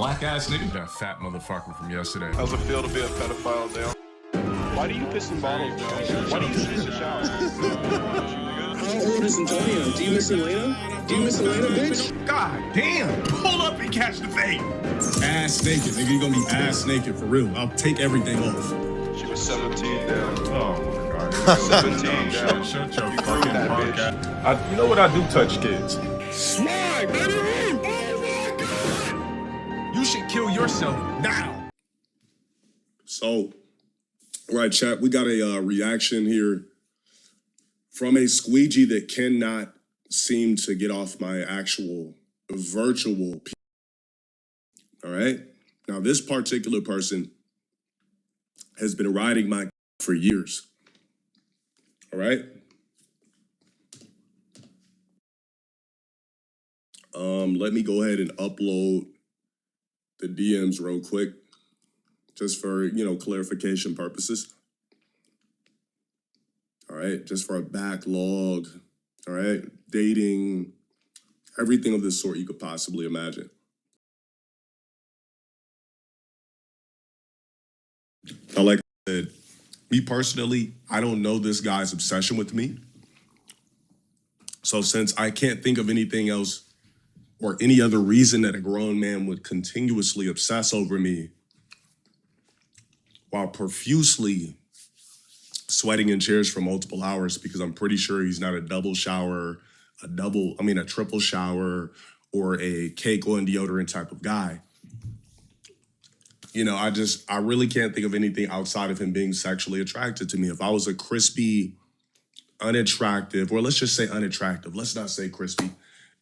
black ass nigga. That fat motherfucker from yesterday. How's it feel to be a pedophile now? Why do you piss in bottles now? Why do you sit in the shower? How old is Antonio? Do you miss Elena? Do you miss Elena, bitch? God damn! Pull up and catch the fade. Ass naked, nigga. You gonna be ass naked for real. I'll take everything off. She was 17 down. Oh my God. 17 down. Shut your fucking that podcast. You know what I do touch kids? Swag, baby! Oh my God! You should kill yourself now. So, all right, chat, we got a reaction here from a squeegee that cannot seem to get off my actual virtual. All right? Now, this particular person has been riding my for years. All right? Let me go ahead and upload the DMs real quick, just for, clarification purposes. All right, just for a backlog, all right, dating, everything of this sort you could possibly imagine. Now, like I said, me personally, I don't know this guy's obsession with me. So since I can't think of anything else or any other reason that a grown man would continuously obsess over me while profusely sweating in chairs for multiple hours, because I'm pretty sure he's not a triple shower, or a cake on deodorant type of guy. I really can't think of anything outside of him being sexually attracted to me. If I was a crispy, unattractive, or let's just say unattractive, let's not say crispy.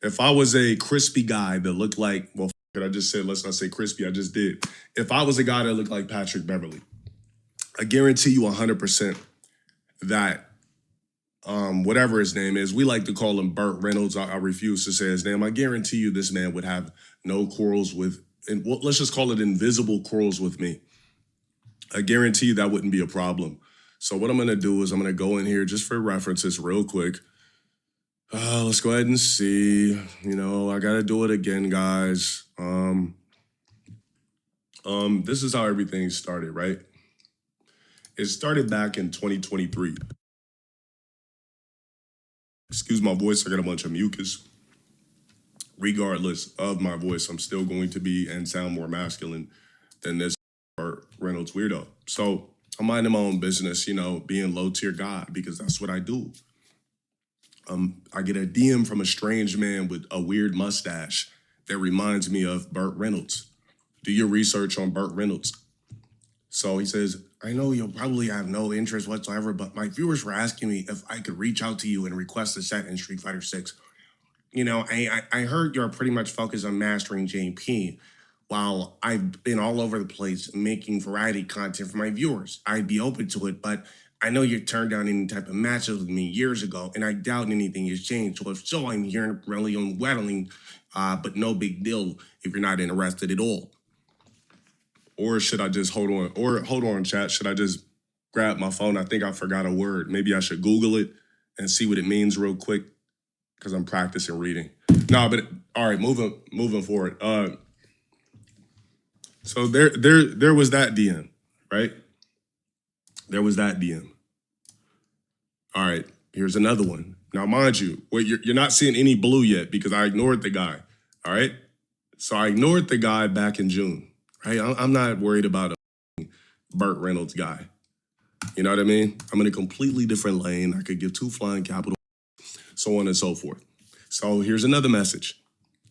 If I was a crispy guy that looked like, well, I just said, let's not say crispy, I just did. If I was a guy that looked like Patrick Beverly, I guarantee you 100% that whatever his name is, we like to call him Burt Reynolds. I refuse to say his name. I guarantee you this man would have no quarrels with, and let's just call it invisible quarrels with me. I guarantee you that wouldn't be a problem. So what I'm going to do is I'm going to go in here just for references real quick. Let's go ahead and see. I got to do it again, guys. This is how everything started, right? It started back in 2023. Excuse my voice, I got a bunch of mucus. Regardless of my voice, I'm still going to be and sound more masculine than this Burt Reynolds weirdo. So I'm minding my own business, being low tier guy, because that's what I do. I get a DM from a strange man with a weird mustache that reminds me of Burt Reynolds. Do your research on Burt Reynolds. So he says, I know you'll probably have no interest whatsoever, but my viewers were asking me if I could reach out to you and request a set in Street Fighter 6. I heard you're pretty much focused on mastering JP, while I've been all over the place making variety content for my viewers. I'd be open to it, but I know you turned down any type of matches with me years ago, and I doubt anything has changed. So if so, I'm here really on whittling, but no big deal if you're not interested at all. Or should I just hold on, chat? Should I just grab my phone? I think I forgot a word. Maybe I should Google it and see what it means real quick, because I'm practicing reading. No, but all right, moving forward. So there was that DM, right? There was that DM. All right, here's another one. Now, mind you, you're not seeing any blue yet because I ignored the guy, all right? So I ignored the guy back in June, right? I'm not worried about a Burt Reynolds guy. You know what I mean? I'm in a completely different lane. I could give two flying capitals, so on and so forth. So here's another message.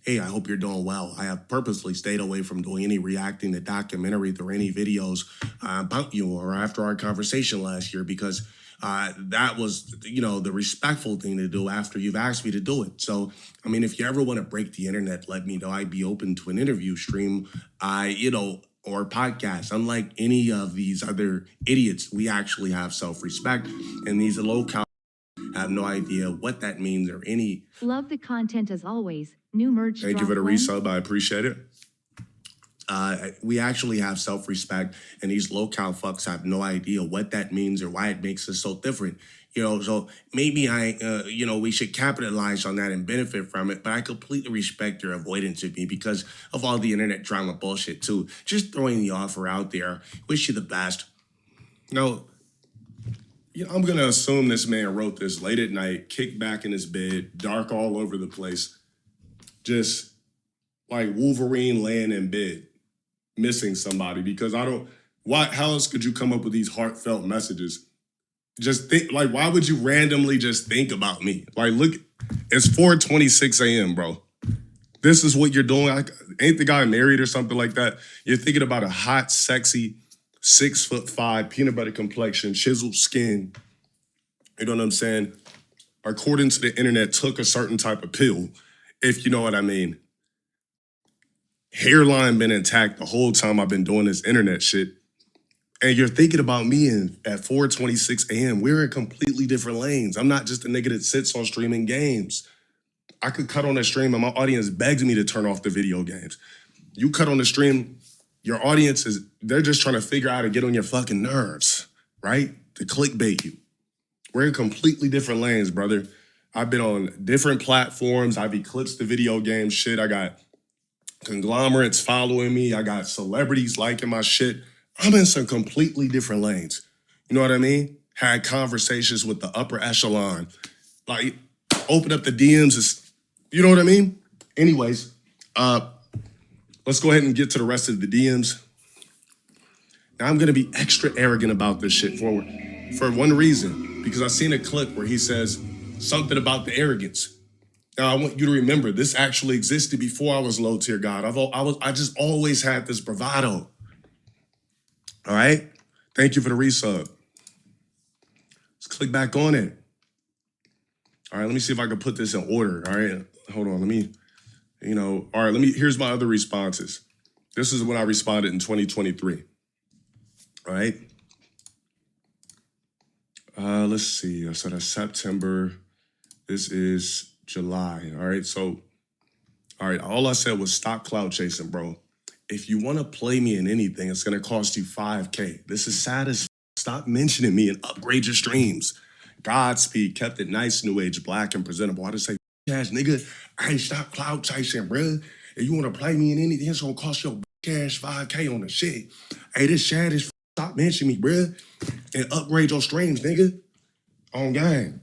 Hey, I hope you're doing well. I have purposely stayed away from doing any reacting to documentaries or any videos about you or after our conversation last year, because that was, the respectful thing to do after you've asked me to do it. So, if you ever want to break the internet, let me know. I'd be open to an interview stream, or podcast. Unlike any of these other idiots, we actually have self-respect, and these lolcow have no idea what that means or any. Love the content as always. New merch. Thank you for the resub. I appreciate it. We actually have self-respect, and these lolcow fucks have no idea what that means or why it makes us so different. So maybe we should capitalize on that and benefit from it, but I completely respect your avoidance of me because of all the internet drama bullshit too. Just throwing the offer out there. Wish you the best. No, I'm gonna assume this man wrote this late at night, kicked back in his bed, dark all over the place, just like Wolverine laying in bed, missing somebody because how else could you come up with these heartfelt messages? Just think, like, why would you randomly just think about me? Like, look, it's 4:26 a.m., bro. This is what you're doing. Ain't the guy married or something like that? You're thinking about a hot, sexy, 6'5", peanut butter complexion, chiseled skin. You know what I'm saying? According to the internet, took a certain type of pill, if you know what I mean. Hairline been intact the whole time I've been doing this internet shit. And you're thinking about me at 4:26 a.m. We're in completely different lanes. I'm not just a nigga that sits on streaming games. I could cut on a stream and my audience begs me to turn off the video games. You cut on the stream, your audience they're just trying to figure out how to get on your fucking nerves, right? To clickbait you. We're in completely different lanes, brother. I've been on different platforms. I've eclipsed the video game shit. I got conglomerates following me. I got celebrities liking my shit. I'm in some completely different lanes. You know what I mean? Had conversations with the upper echelon. Like, open up the DMs. You know what I mean? Anyways, let's go ahead and get to the rest of the DMs. Now, I'm going to be extra arrogant about this shit for one reason. Because I seen a clip where he says something about the arrogance. Now, I want you to remember, this actually existed before I was low tier God. I just always had this bravado. All right? Thank you for the resub. Let's click back on it. All right, let me see if I can put this in order. All right, hold on. Here's my other responses. This is when I responded in 2023. All right. Let's see. I said that's September. This is July. All right. So, all right. All I said was stop cloud chasing, bro. If you want to play me in anything, it's going to cost you $5K. This is sad as f. Stop mentioning me and upgrade your streams. Godspeed, kept it nice, new age, black, and presentable. I just say, ass nigga, I ain't stop cloud chasing, bro. If you want to play me in anything, it's going to cost your cash $5K on the shit. Hey, this sad as f. Stop mentioning me, bro. And upgrade your streams, nigga. On game.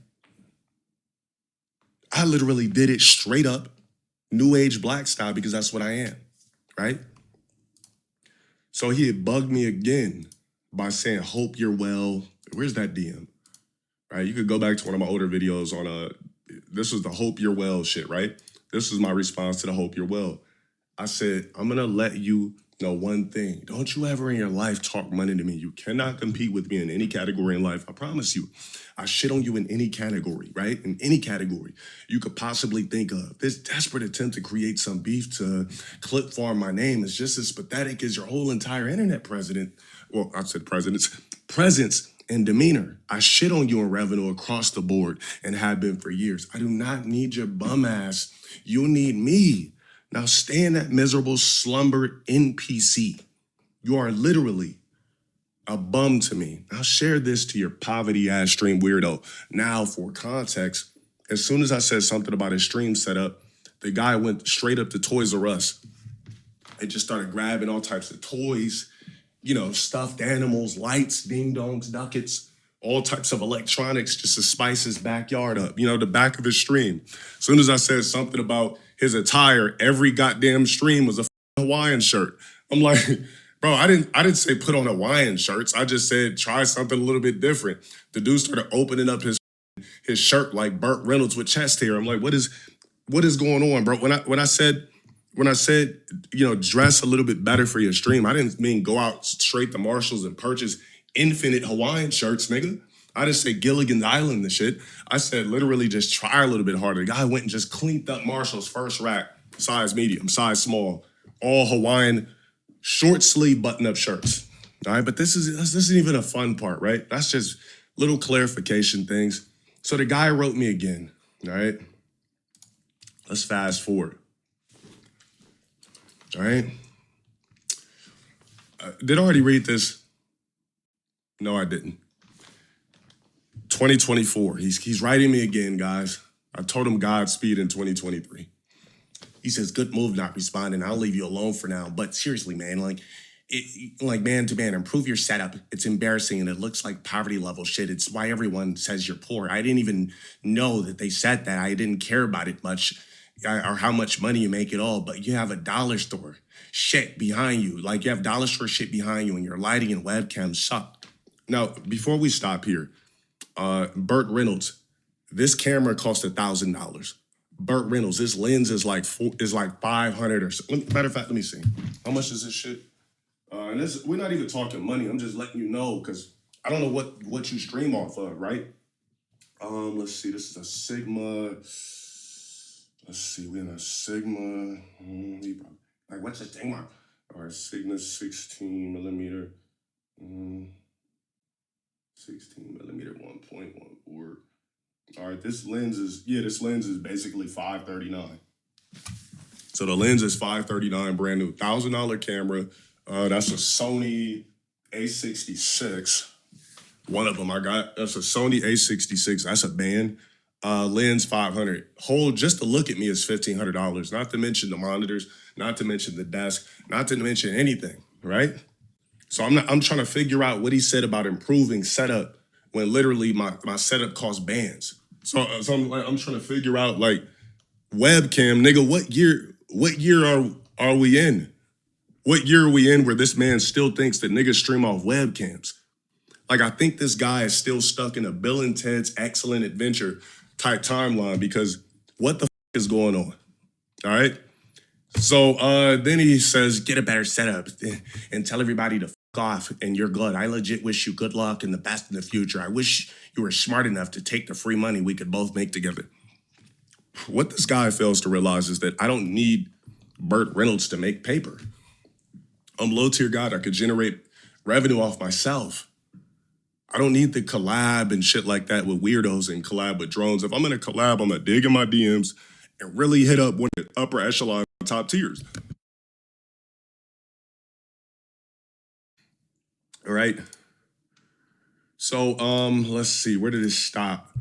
I literally did it straight up, new age black style, because that's what I am, right? So he had bugged me again by saying, hope you're well. Where's that DM? Right? You could go back to one of my older videos on this was the hope you're well shit, right? This was my response to the hope you're well. I said, I'm gonna let you know one thing. Don't you ever in your life talk money to me. You cannot compete with me in any category in life. I promise you. I shit on you in any category, right? In any category you could possibly think of. This desperate attempt to create some beef to clip farm my name is just as pathetic as your whole entire internet presence and demeanor. I shit on you in revenue across the board and have been for years. I do not need your bum ass. You need me. Now stay in that miserable slumber NPC. You are literally a bum to me. Now share this to your poverty ass stream weirdo. Now for context, as soon as I said something about his stream setup, the guy went straight up to Toys R Us and just started grabbing all types of toys, stuffed animals, lights, ding-dongs, ducats, all types of electronics just to spice his backyard up, the back of his stream. As soon as I said something about his attire, every goddamn stream was a Hawaiian shirt. I'm like, bro, I didn't say put on Hawaiian shirts. I just said try something a little bit different. The dude started opening up his shirt like Burt Reynolds with chest hair. I'm like, what is going on, bro? When I said, dress a little bit better for your stream, I didn't mean go out straight to Marshalls and purchase infinite Hawaiian shirts, nigga. I didn't say Gilligan's Island and shit. I said literally just try a little bit harder. The guy went and just cleaned up Marshall's first rack, size medium, size small, all Hawaiian short sleeve button-up shirts. All right, but this isn't even a fun part, right? That's just little clarification things. So the guy wrote me again, all right? Let's fast forward. All right? Did I already read this? No, I didn't. 2024. He's writing me again, guys. I told him Godspeed in 2023. He says, "Good move not responding. I'll leave you alone for now. But seriously, man, like man to man, improve your setup. It's embarrassing and it looks like poverty level shit. It's why everyone says you're poor. I didn't even know that they said that. I didn't care about it much or how much money you make at all. But you have a dollar store shit behind you. Like you have dollar store shit behind you and your lighting and webcam suck." Now, before we stop here, Burt Reynolds, this camera cost $1,000. Burt Reynolds, this lens is like 500 or so. Matter of fact, let me see. How much is this shit? And this, we're not even talking money. I'm just letting you know because I don't know what you stream off of, right? Let's see. This is a Sigma. Let's see. We're in a Sigma. Like what's the thing? All right, Sigma 16 millimeter. 16 millimeter 1.14. All right, this lens is basically $539. So the lens is $539, brand new, $1,000 camera. That's a Sony A66. One of them I got. That's a Sony A66. That's a band. Lens $500. Hold just to look at me is $1,500. Not to mention the monitors. Not to mention the desk. Not to mention anything. Right. So I'm trying to figure out what he said about improving setup when literally my setup costs bands. So I'm trying to figure out like webcam, nigga. What year are we in? What year are we in where this man still thinks that niggas stream off webcams? Like I think this guy is still stuck in a Bill and Ted's Excellent Adventure type timeline because what the is going on? All right. So then he says, get a better setup and tell everybody to off and you're good. I legit wish you good luck and the best in the future. I wish you were smart enough to take the free money we could both make together. What this guy fails to realize is that I don't need Burt Reynolds to make paper. I'm low tier God. I could generate revenue off myself. I don't need the collab and shit like that with weirdos and collab with drones. If I'm in a collab, I'm gonna dig in my DMs and really hit up one of the upper echelon top tiers. All right. So let's see, where did it stop?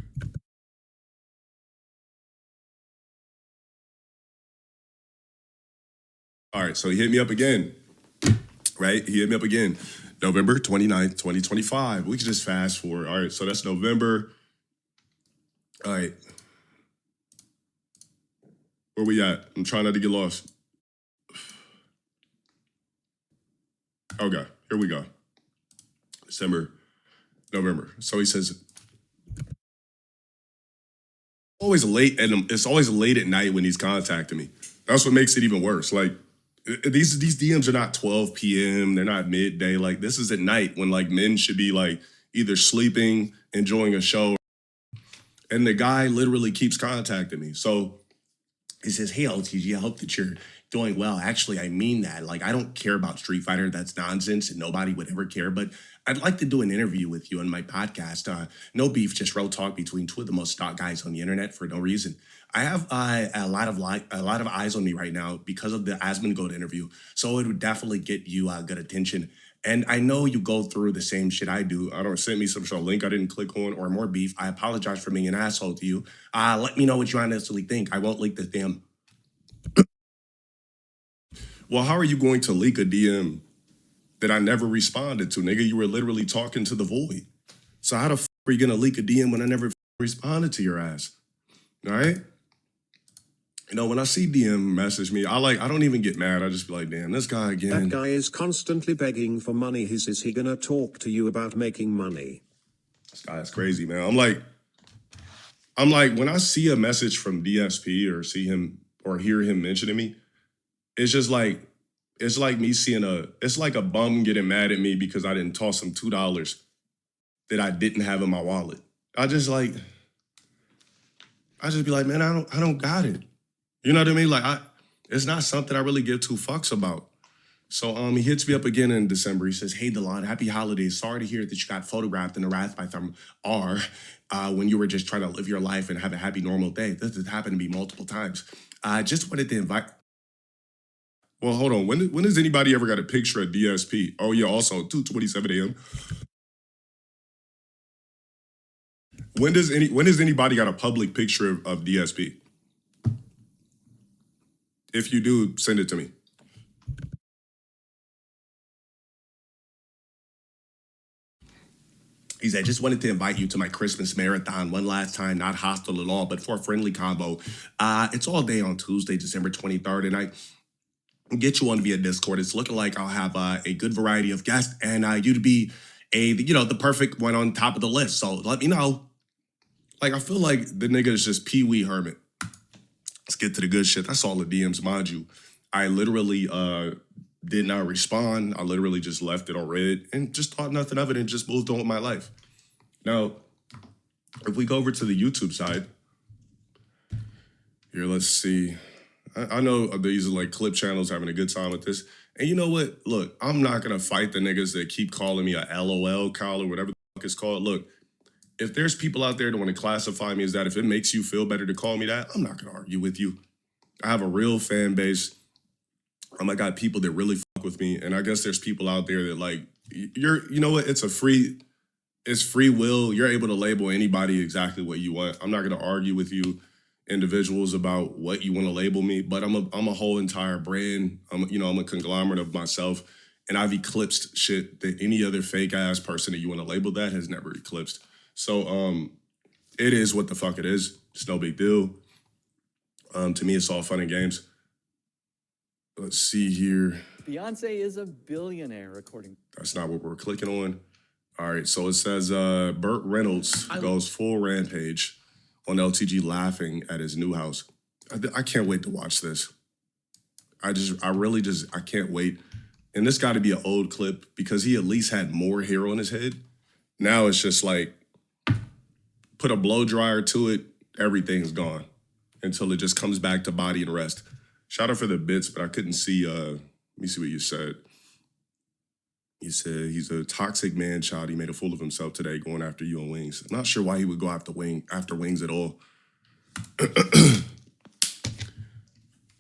All right, so he hit me up again, right? He hit me up again, November 29th, 2025. We can just fast forward. All right, so that's November. All right. Where we at? I'm trying not to get lost. Okay, here we go. December, November. So he says, it's always late at night when he's contacting me. That's what makes it even worse. Like these DMs are not 12 p.m. They're not midday. Like this is at night when like men should be like either sleeping, enjoying a show. And the guy literally keeps contacting me. So he says, "Hey, LTG, I hope that you're doing well. Actually, I mean that. Like, I don't care about Street Fighter. That's nonsense, and nobody would ever care. But I'd like to do an interview with you on my podcast. No beef, just real talk between two of the most stalked guys on the internet for no reason. I have a lot of eyes on me right now because of the Asmongold interview. So it would definitely get you good attention. And I know you go through the same shit I do. I don't send me some sort of link I didn't click on or more beef. I apologize for being an asshole to you. Let me know what you honestly think. I won't leak the DM." Well, how are you going to leak a DM that I never responded to, nigga? You were literally talking to the void. So how the fuck are you gonna leak a DM when I never responded to your ass? All right? You know, when I see DM message me, I don't even get mad. I just be like, damn, this guy again. That guy is constantly begging for money. Is he gonna talk to you about making money? This guy is crazy, man. I'm like, when I see a message from DSP or see him or hear him mentioning me, it's just like, it's like me seeing it's like a bum getting mad at me because I didn't toss him $2 that I didn't have in my wallet. I just be like, man, I don't got it. You know what I mean? Like, it's not something I really give two fucks about. So he hits me up again in December. He says, "Hey, Delon, happy holidays. Sorry to hear that you got photographed in a Wrath by Thumb R when you were just trying to live your life and have a happy, normal day. This has happened to me multiple times. I just wanted to invite..." Well, hold on. When has anybody ever got a picture of DSP? Oh yeah, also 2:27 a.m. When has anybody got a public picture of DSP? If you do, send it to me. He said, just wanted to invite you to my Christmas marathon one last time, not hostile at all, but for a friendly combo. It's all day on Tuesday, December 23rd, and I get you on via Discord. It's looking like I'll have a good variety of guests, and you'd be the perfect one on top of the list. So let me know. Like, I feel like the nigga is just Pee Wee Hermit. Let's get to the good shit. That's all the DMs, mind you. I literally did not respond. I literally just left it on red and just thought nothing of it and just moved on with my life. Now, if we go over to the YouTube side, here, let's see. I know these are like clip channels having a good time with this. And you know what? Look, I'm not going to fight the niggas that keep calling me a LOL call or whatever the fuck it's called. Look, if there's people out there that want to classify me as that, if it makes you feel better to call me that, I'm not going to argue with you. I have a real fan base. I got people that really fuck with me. And I guess there's people out there that like, you know what? It's free will. You're able to label anybody exactly what you want. I'm not going to argue with you individuals about what you want to label me, but I'm a whole entire brand. I'm a conglomerate of myself, and I've eclipsed shit that any other fake ass person that you want to label that has never eclipsed. So it is what the fuck it is. It's no big deal. To me, it's all fun and games. Let's see here. Beyonce is a billionaire, according. That's not what we're clicking on. All right, so it says Burt Reynolds goes full rampage on LTG laughing at his new house. I can't wait to watch this. I can't wait. And this got to be an old clip because he at least had more hair on his head. Now it's just like, put a blow dryer to it, everything's gone until it just comes back to body and rest. Shout out for the bits, but I couldn't see, let me see what you said. You said he's a toxic man child. He made a fool of himself today going after you on Wings. I'm not sure why he would go after Wings at all.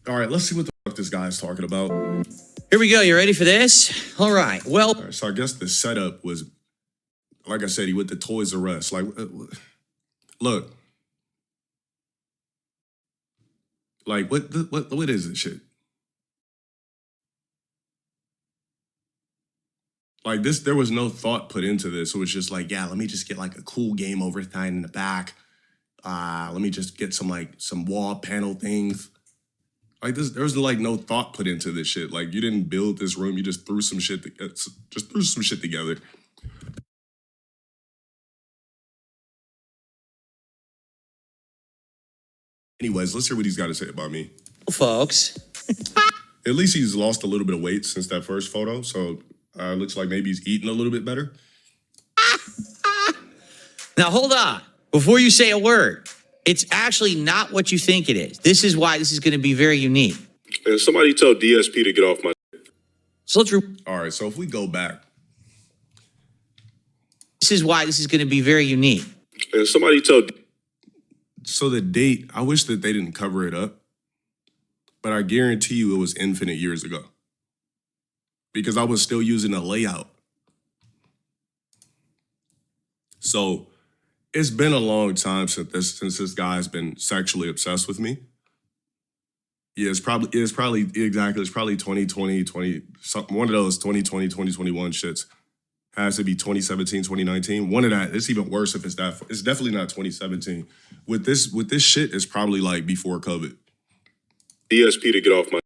All right, let's see what the fuck this guy's talking about. Here we go. You ready for this? All right. Well, All right, so I guess the setup was, like I said, he went to Toys R Us. Like, look. Like, what is this shit? Like this, there was no thought put into this. It was just like, yeah, let me just get like a cool game over thing in the back. Let me just get some wall panel things. Like this, there was like no thought put into this shit. Like you didn't build this room, you just threw some shit together. Anyways, let's hear what he's got to say about me. folks. At least he's lost a little bit of weight since that first photo, so looks like maybe he's eating a little bit better. Now, hold on. Before you say a word, it's actually not what you think it is. This is why this is going to be very unique. And somebody tell DSP to get off my... So let's... All right, so if we go back... This is why this is going to be very unique. And somebody tell... So the date, I wish that they didn't cover it up, but I guarantee you it was infinite years ago. Because I was still using a layout. So it's been a long time since this guy's been sexually obsessed with me. Yeah, it's probably 2020, one of those 2020, 2021 shits. Has to be 2017, 2019. One of that. It's even worse if it's that. It's definitely not 2017. With this shit, it's probably like before COVID. DSP to get off my...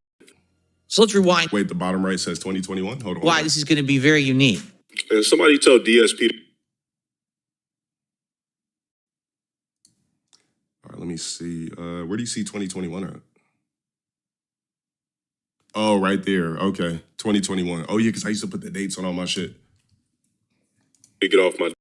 So let's rewind. Wait, the bottom right says 2021? Hold on. Why this is going to be very unique. And somebody tell DSP to... All right, let me see. Where do you see 2021 at? Oh, right there. Okay, 2021. Oh, yeah, because I used to put the dates on all my shit. Get off my...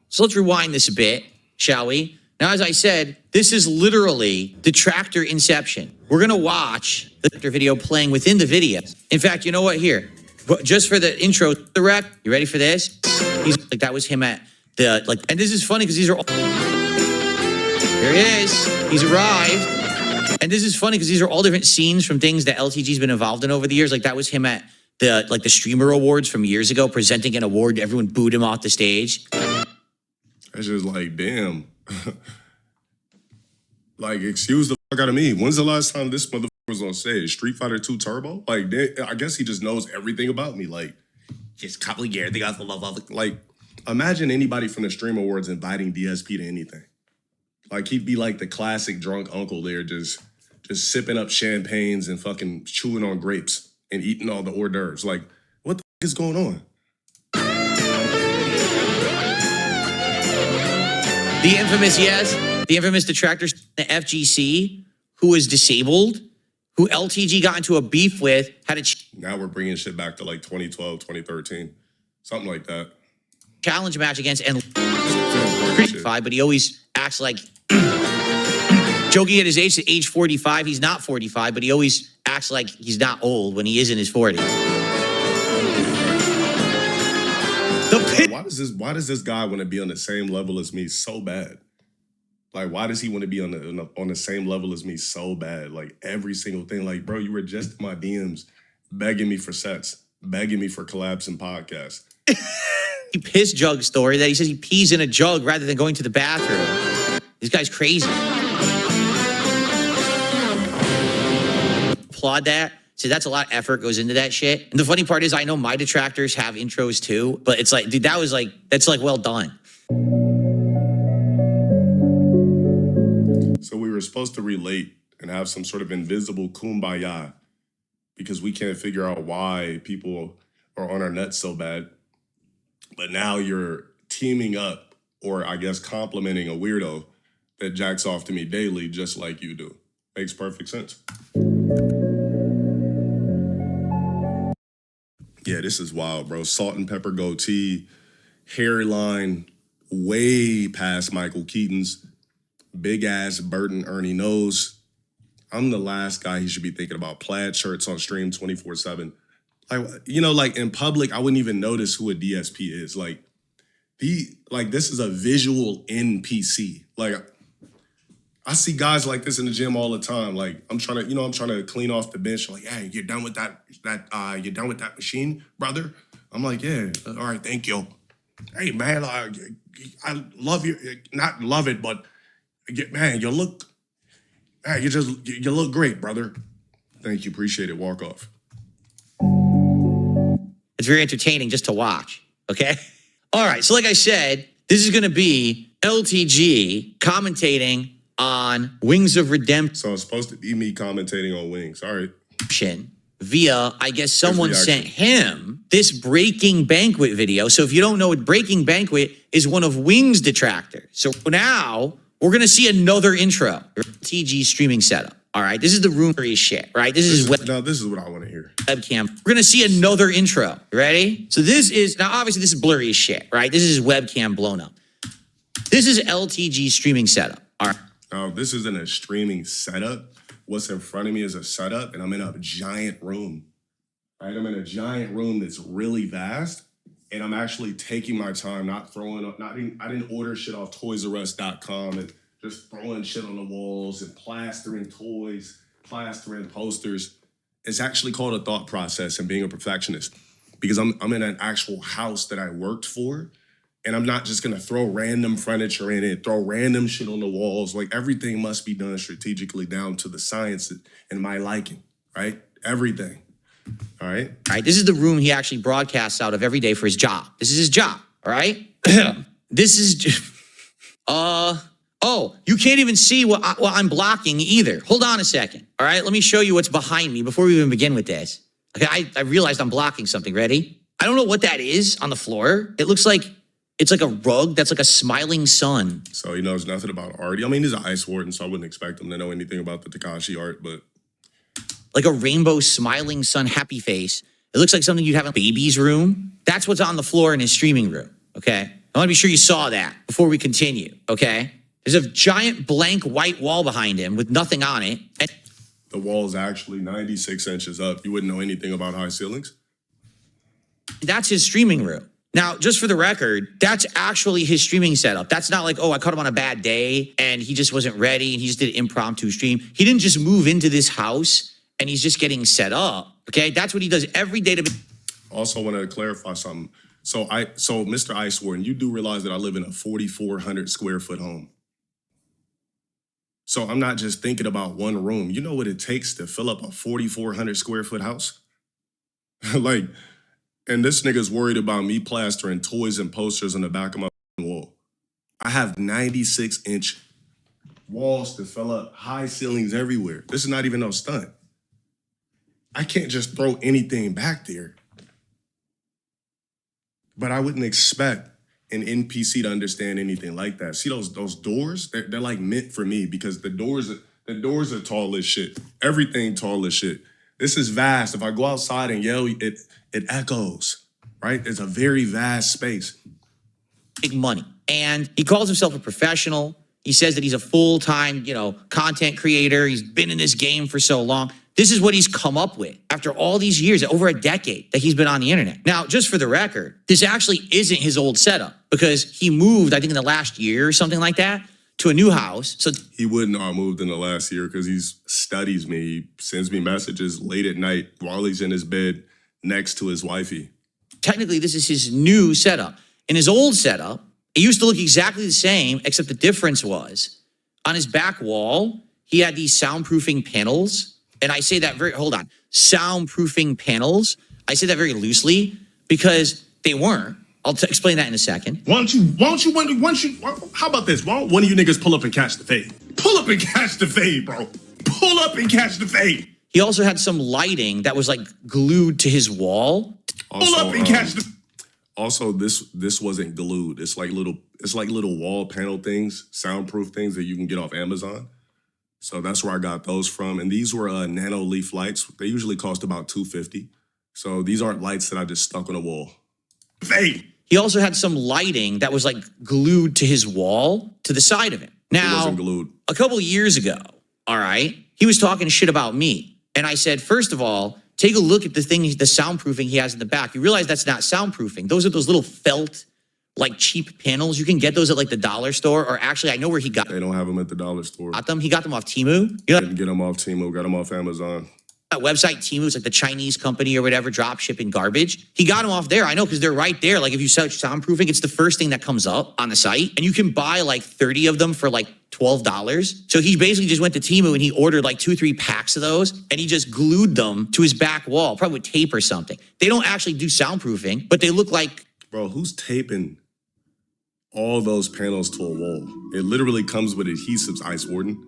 So let's rewind this a bit, shall we? Now, as I said, this is literally the tractor inception. We're going to watch the tractor video playing within the video. In fact, you know what? Here, just for the intro, the rec, you ready for this? He's like, that was him at the, like, and this is funny because these are all... There he is. He's arrived. And this is funny because these are all different scenes from things that LTG's been involved in over the years. Like that was him at the streamer awards from years ago, presenting an award. Everyone booed him off the stage. It's just like, damn. Like, excuse the fuck out of me. When's the last time this motherfucker was on stage? Street Fighter 2 Turbo? Like, I guess he just knows everything about me. Like, just couple of years, they got the love. Like, imagine anybody from the Stream Awards inviting DSP to anything. Like, he'd be like the classic drunk uncle there, just sipping up champagnes and fucking chewing on grapes and eating all the hors d'oeuvres. Like, what the fuck is going on? The infamous detractor, the FGC, who was disabled, who LTG got into a beef with, had a Now we're bringing shit back to like 2012, 2013, something like that. challenge match against and but he always acts like joking at his age 45. He's not 45, but he always acts like he's not old when he is in his 40s. Why does this guy want to be on the same level as me so bad? Like, why does he want to be on the same level as me so bad? Like, every single thing. Like, bro, you were just in my DMs begging me for sets, begging me for collabs and podcasts. He piss jug story that he says he pees in a jug rather than going to the bathroom. This guy's crazy. Applaud that. See, that's a lot of effort goes into that shit. And the funny part is I know my detractors have intros too, but it's like, dude, that's like well done. So we were supposed to relate and have some sort of invisible kumbaya because we can't figure out why people are on our nuts so bad. But now you're teaming up, or I guess complimenting a weirdo that jacks off to me daily just like you do. Makes perfect sense. Yeah, this is wild, bro. Salt and pepper goatee, hairline way past Michael Keaton's, big ass Burton Ernie nose. I'm the last guy he should be thinking about. Plaid shirts on stream 24/7. Like, you know, like in public, I wouldn't even notice who a DSP is. Like, this is a visual NPC. Like, I see guys like this in the gym all the time. Like, I'm trying to clean off the bench. Like, hey, you're done with that you're done with that machine, brother? I'm like, yeah, all right, thank you. Hey, man, I love you. Not love it, but man, you look great, brother. Thank you, appreciate it. Walk off. It's very entertaining just to watch, okay? All right, so like I said, this is going to be LTG commentating on Wings of Redemption So it's supposed to be me commentating on Wings. All right. via, I guess someone sent him this Breaking Banquet video. So if you don't know what Breaking Banquet is, one of Wings' detractors. So now we're going to see another intro. LTG streaming setup. All right, this is the rumor shit, right? This is what I want to hear. Webcam. We're going to see another intro. Ready? So this is, now obviously this is blurry as shit, right? This is webcam blown up. This is LTG streaming setup. All right. Now, this isn't a streaming setup. What's in front of me is a setup, and I'm in a giant room, right? I'm in a giant room that's really vast, and I'm actually taking my time, I didn't order shit off ToysRUs.com and just throwing shit on the walls and plastering toys, plastering posters. It's actually called a thought process and being a perfectionist, because I'm in an actual house that I worked for, and I'm not just gonna throw random furniture in it, throw random shit on the walls. Like, everything must be done strategically down to the science and my liking, right? Everything, all right? All right, this is the room he actually broadcasts out of every day for his job. This is his job, all right? This is, oh, you can't even see what I'm blocking either. Hold on a second, all right? Let me show you what's behind me before we even begin with this. Okay, I realized I'm blocking something. Ready? I don't know what that is on the floor. It looks like it's like a rug that's like a smiling sun. So he knows nothing about art. I mean, he's an ice warden, so I wouldn't expect him to know anything about the Takashi art, but... Like a rainbow smiling sun happy face. It looks like something you'd have in a baby's room. That's what's on the floor in his streaming room, okay? I want to be sure you saw that before we continue, okay? There's a giant blank white wall behind him with nothing on it. And the wall's actually 96 inches up. You wouldn't know anything about high ceilings? that's his streaming room. Now, just for the record, that's actually his streaming setup. That's not like, oh, I caught him on a bad day and he just wasn't ready and he just did an impromptu stream. He didn't just move into this house and he's just getting set up. Okay, that's what he does every day to. Also, want to clarify something. So, Mr. Ice Warden, you do realize that I live in a 4,400 square foot home. So I'm not just thinking about one room. You know what it takes to fill up a 4,400 square foot house? Like, and this nigga's worried about me plastering toys and posters on the back of my wall. I have 96-inch walls to fill up, high ceilings everywhere. This is not even no stunt. I can't just throw anything back there. But I wouldn't expect an NPC to understand anything like that. See those doors? They're like meant for me because the doors are tall as shit. Everything tall as shit. This is vast. If I go outside and yell, it echoes, right? It's a very vast space. Big money. And he calls himself a professional. He says that he's a full-time, content creator. He's been in this game for so long. This is what he's come up with after all these years, over a decade that he's been on the internet. Now, just for the record, this actually isn't his old setup because he moved, I think in the last year or something like that, to a new house. So he wouldn't have moved in the last year because he studies me. He sends me messages late at night while he's in his bed next to his wifey. Technically, this is his new setup. In his old setup, it used to look exactly the same, except the difference was on his back wall, he had these soundproofing panels. And I say that soundproofing panels. I say that very loosely because they weren't. I'll explain that in a second. How about this? Why don't one of you niggas pull up and catch the fade? Pull up and catch the fade, bro. Pull up and catch the fade. He also had some lighting that was like glued to his wall. Pull up and catch the. Also, this wasn't glued. It's like little wall panel things, soundproof things that you can get off Amazon. So that's where I got those from. And these were nano leaf lights. They usually cost about $250. So these aren't lights that I just stuck on a wall. Fade. He also had some lighting that was like glued to his wall to the side of him. Now, it wasn't glued. A couple of years ago, all right, he was talking shit about me. And I said, first of all, take a look at the soundproofing he has in the back. You realize that's not soundproofing. Those are those little felt, like cheap panels. You can get those at like the dollar store, or actually I know where he got them. They don't have them at the dollar store. He got them off Temu. Didn't get them off Temu, got them off Amazon. That website Temu is like the Chinese company or whatever, drop shipping garbage. He got them off there. I know because they're right there. Like if you search soundproofing, it's the first thing that comes up on the site. And you can buy like 30 of them for like $12. So he basically just went to Temu and he ordered like 2-3 packs of those and he just glued them to his back wall, probably with tape or something. They don't actually do soundproofing, but they look like. Bro, who's taping all those panels to a wall? It literally comes with adhesives, Ice Warden.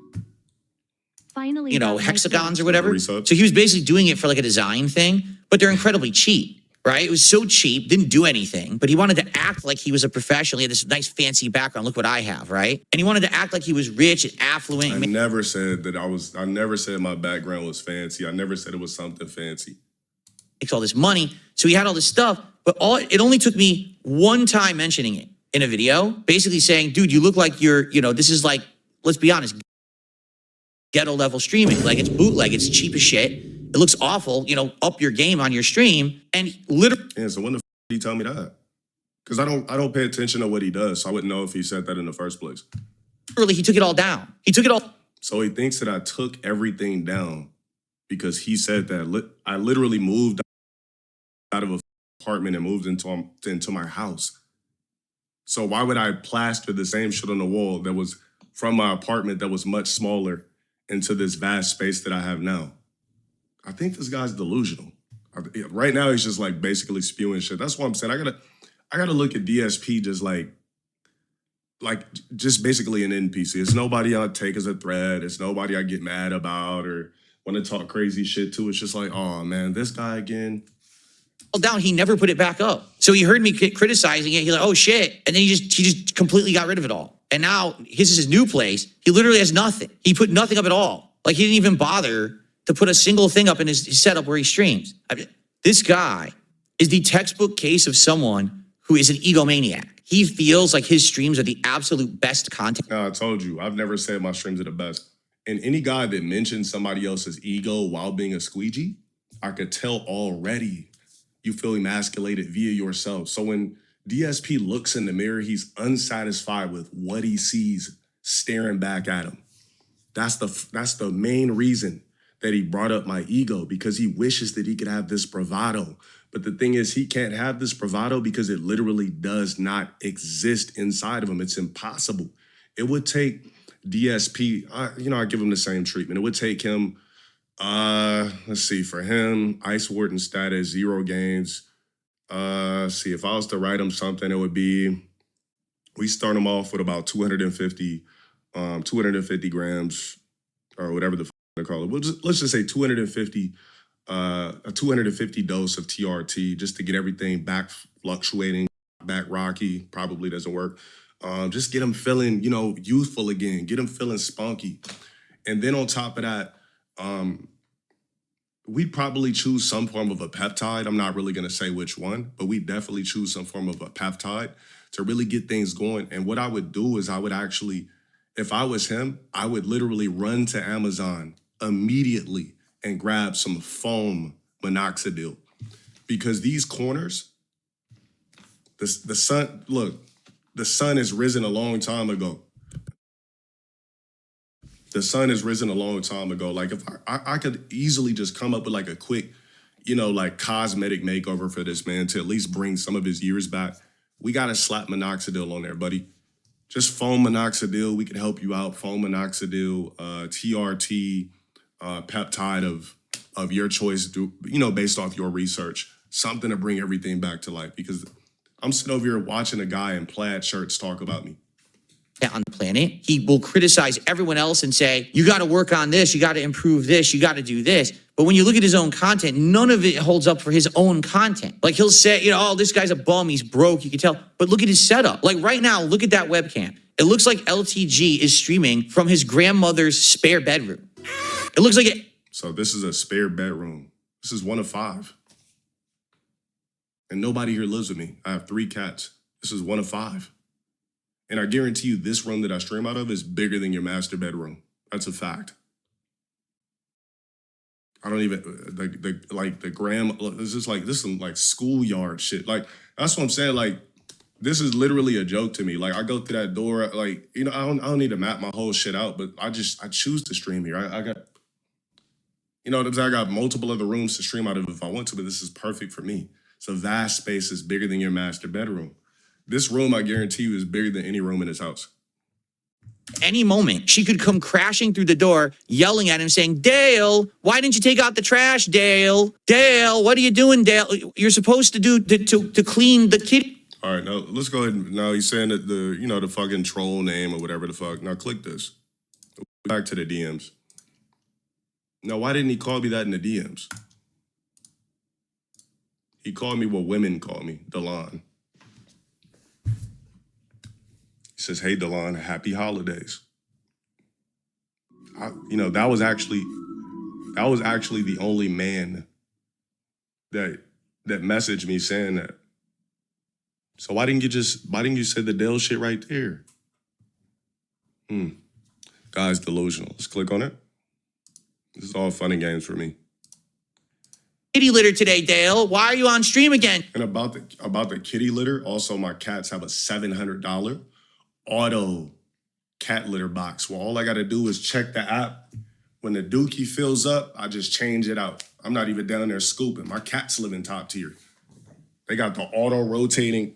Finally, hexagons or whatever. So he was basically doing it for like a design thing, but they're incredibly cheap, right? It was so cheap, didn't do anything, but he wanted to act like he was a professional. He had this nice fancy background. Look what I have, right? And he wanted to act like he was rich and affluent. I never said my background was fancy. I never said it was something fancy. Makes all this money. So he had all this stuff, but it only took me one time mentioning it in a video, basically saying, dude, you look like this is like, let's be honest, ghetto level streaming. Like it's bootleg, it's cheap as shit. It looks awful, up your game on your stream. And literally. Yeah, so when the did he tell me that? Because I don't pay attention to what he does, so I wouldn't know if he said that in the first place. Literally, he took it all down. He took it all. So he thinks that I took everything down because he said that I literally moved out of an apartment and moved into my house. So why would I plaster the same shit on the wall that was from my apartment that was much smaller into this vast space that I have now? I think this guy's delusional. Right now, he's just like basically spewing shit. That's what I'm saying. I gotta look at DSP just basically an NPC. It's nobody I take as a threat. It's nobody I get mad about or want to talk crazy shit to. It's just like, oh man, this guy again. Down, he never put it back up. So he heard me criticizing it. He's like, oh shit. And then he just completely got rid of it all. And now his is his new place. He literally has nothing. He put nothing up at all. Like he didn't even bother to put a single thing up in his setup where he streams. This guy is the textbook case of someone who is an egomaniac. He feels like his streams are the absolute best content. No, I told you, I've never said my streams are the best. And any guy that mentions somebody else's ego while being a squeegee, I could tell already you feel emasculated via yourself. So when DSP looks in the mirror, he's unsatisfied with what he sees staring back at him. That's the main reason that he brought up my ego, because he wishes that he could have this bravado. But the thing is, he can't have this bravado because it literally does not exist inside of him. It's impossible. It would take DSP, I give him the same treatment. It would take him, let's see, for him, Ice Warden status, 0 gains. See, if I was to write him something, it would be, we start him off with about 250 grams or whatever the they call it. Let's just say 250, a 250 dose of TRT just to get everything back fluctuating, back rocky. Probably doesn't work. Just get him feeling, youthful again. Get him feeling spunky. And then on top of that, we'd probably choose some form of a peptide. I'm not really going to say which one, but we definitely choose some form of a peptide to really get things going. And what I would do is I would actually, if I was him, I would literally run to Amazon immediately and grab some foam minoxidil, because these corners, the sun, look, the sun has risen a long time ago. The sun has risen a long time ago. Like, if I could easily just come up with like a quick, cosmetic makeover for this man to at least bring some of his years back. We got to slap minoxidil on there, buddy. Just foam minoxidil. We can help you out. Foam minoxidil, TRT, peptide of your choice, based off your research. Something to bring everything back to life, because I'm sitting over here watching a guy in plaid shirts talk about me. On the planet, he will criticize everyone else and say, you got to work on this, you got to improve this, you got to do this. But when you look at his own content, none of it holds up for his own content. Like, he'll say, oh, this guy's a bum, he's broke, you can tell. But look at his setup. Like, right now, look at that webcam. It looks like LTG is streaming from his grandmother's spare bedroom. It looks like it. So this is a spare bedroom. This is 1 of 5. And nobody here lives with me. I have 3 cats. This is 1 of 5. And I guarantee you this room that I stream out of is bigger than your master bedroom. That's a fact. I don't even, the gram, this is some like schoolyard shit. Like, that's what I'm saying. Like, this is literally a joke to me. Like, I go through that door, like, I don't need to map my whole shit out, but I choose to stream here. I got, I got multiple other rooms to stream out of if I want to, but this is perfect for me. It's a vast space. It's bigger than your master bedroom. This room, I guarantee you, is bigger than any room in this house. Any moment, she could come crashing through the door, yelling at him, saying, Dale, why didn't you take out the trash, Dale? Dale, what are you doing, Dale? You're supposed to do to clean the kitty. All right, now let's go ahead. Now he's saying that the fucking troll name or whatever the fuck. Now click this. Back to the DMs. Now, why didn't he call me that in the DMs? He called me what women call me, Delon. He says, hey, Delon, happy holidays. That was actually the only man that messaged me saying that. So why didn't you say the Dale shit right there? Guy's delusional. Let's click on it. This is all fun and games for me. Kitty litter today, Dale. Why are you on stream again? And about the kitty litter, also my cats have a $700 auto cat litter box where all I got to do is check the app. When the dookie fills up, I just change it out. I'm not even down there scooping. My cats live in top tier. They got the auto rotating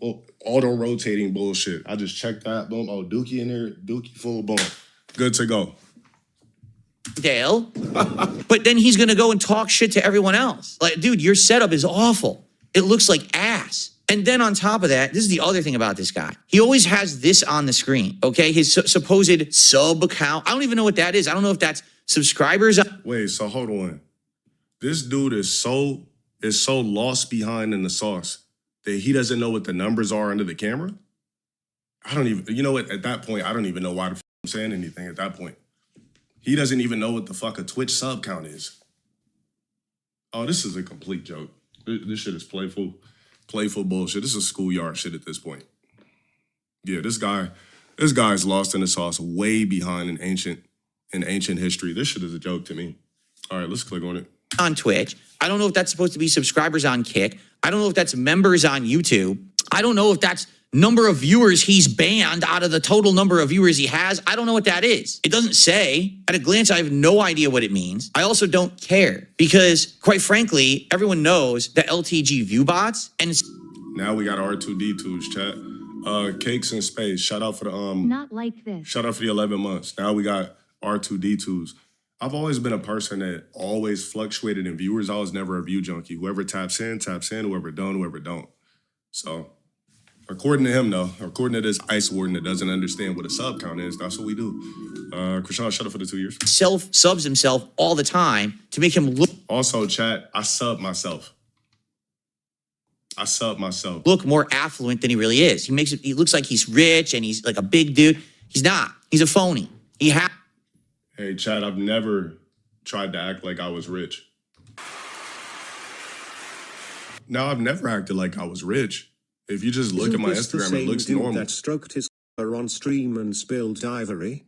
bullshit. I just check that, boom. Oh, dookie in there, dookie full, boom. Good to go. Dale. But then he's going to go and talk shit to everyone else. Like, dude, your setup is awful. It looks like ass. And then on top of that, this is the other thing about this guy. He always has this on the screen, okay? His supposed sub account. I don't even know what that is. I don't know if that's subscribers. Wait, so hold on. This dude is so lost behind in the sauce that he doesn't know what the numbers are under the camera? I don't even, you know what, at that point, I don't even know why the fuck I'm saying anything at that point. He doesn't even know what the fuck a Twitch sub count is. Oh, this is a complete joke. This shit is playful bullshit. This is schoolyard shit at this point. Yeah, this guy's lost in the sauce, way behind in ancient history. This shit is a joke to me. All right, let's click on it. On Twitch. I don't know if that's supposed to be subscribers on Kick. I don't know if that's members on YouTube. I don't know if that's number of viewers he's banned out of the total number of viewers he has. I don't know what that is. It doesn't say. At a glance, I have no idea what it means. I also don't care because, quite frankly, everyone knows that LTG view bots and Now we got R2D2s, chat. Cakes in Space. Shout out for the Not like this. shout out for the 11 months. Now we got R2D2s. I've always been a person that always fluctuated in viewers. I was never a view junkie. Whoever taps in, whoever don't. So according to him, though, according to this Ice Warden that doesn't understand what a sub count is, that's what we do. Krishan, shut up for the 2 years. self-subs himself all the time to make him Also, chat, I sub myself. look more affluent than he really is. He looks like he's rich and he's like a big dude. He's not. He's a phony. Hey, chat, I've never tried to act like I was rich. No, I've never acted like I was rich. If you just look at my Instagram, it looks normal. That stroked his on stream and spilled ivory.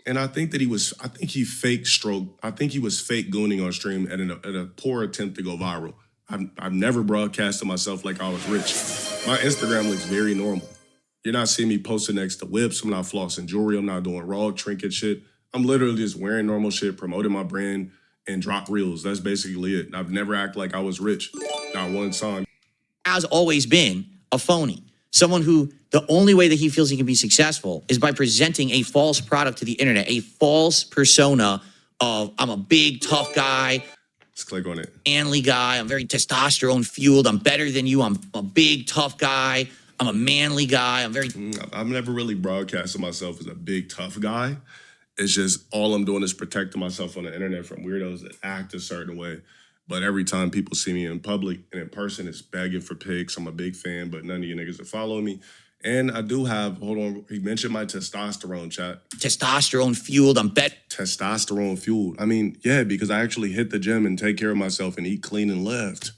And I think that I think he fake stroked. I think he was fake gooning on stream at a poor attempt to go viral. I've never broadcasted myself like I was rich. My Instagram looks very normal. You're not seeing me posting next to whips. I'm not flossing jewelry. I'm not doing raw trinket shit. I'm literally just wearing normal shit, promoting my brand, and drop reels. That's basically it. I've never acted like I was rich. Not one time. has always been a phony. Someone who the only way that he feels he can be successful is by presenting a false product to the internet, a false persona of I'm a big, tough guy. Let's click on it. Manly guy. I'm very testosterone fueled. I'm better than you. I'm a big, tough guy. I'm a manly guy. I've never really broadcasted myself as a big, tough guy. It's just all I'm doing is protecting myself on the internet from weirdos that act a certain way. But every time people see me in public and in person, it's begging for pics. I'm a big fan, but none of you niggas are following me. And I do have, hold on, he mentioned my testosterone, chat. Testosterone fueled. Testosterone fueled. I mean, yeah, because I actually hit the gym and take care of myself and eat clean and lift.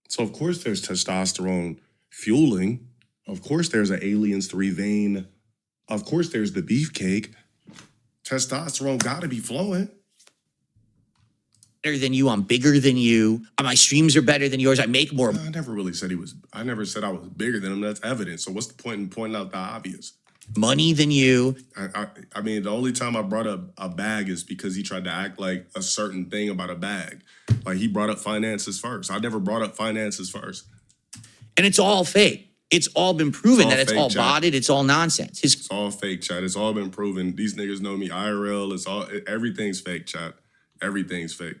So of course there's testosterone fueling. Of course there's an Aliens 3 vein. Of course there's the beefcake. Testosterone gotta be flowing. Better than you. I'm bigger than you. My streams are better than yours. I make more. I never really said I never said I was bigger than him. That's evidence. So what's the point in pointing out the obvious? Money than you. I mean, the only time I brought up a bag is because he tried to act like a certain thing about a bag. Like he brought up finances first. I never brought up finances first. And it's all fake. It's all been proven that it's all chat. Botted. It's all nonsense. It's all fake, chat. It's all been proven. These niggas know me IRL. Everything's fake, chat. Everything's fake.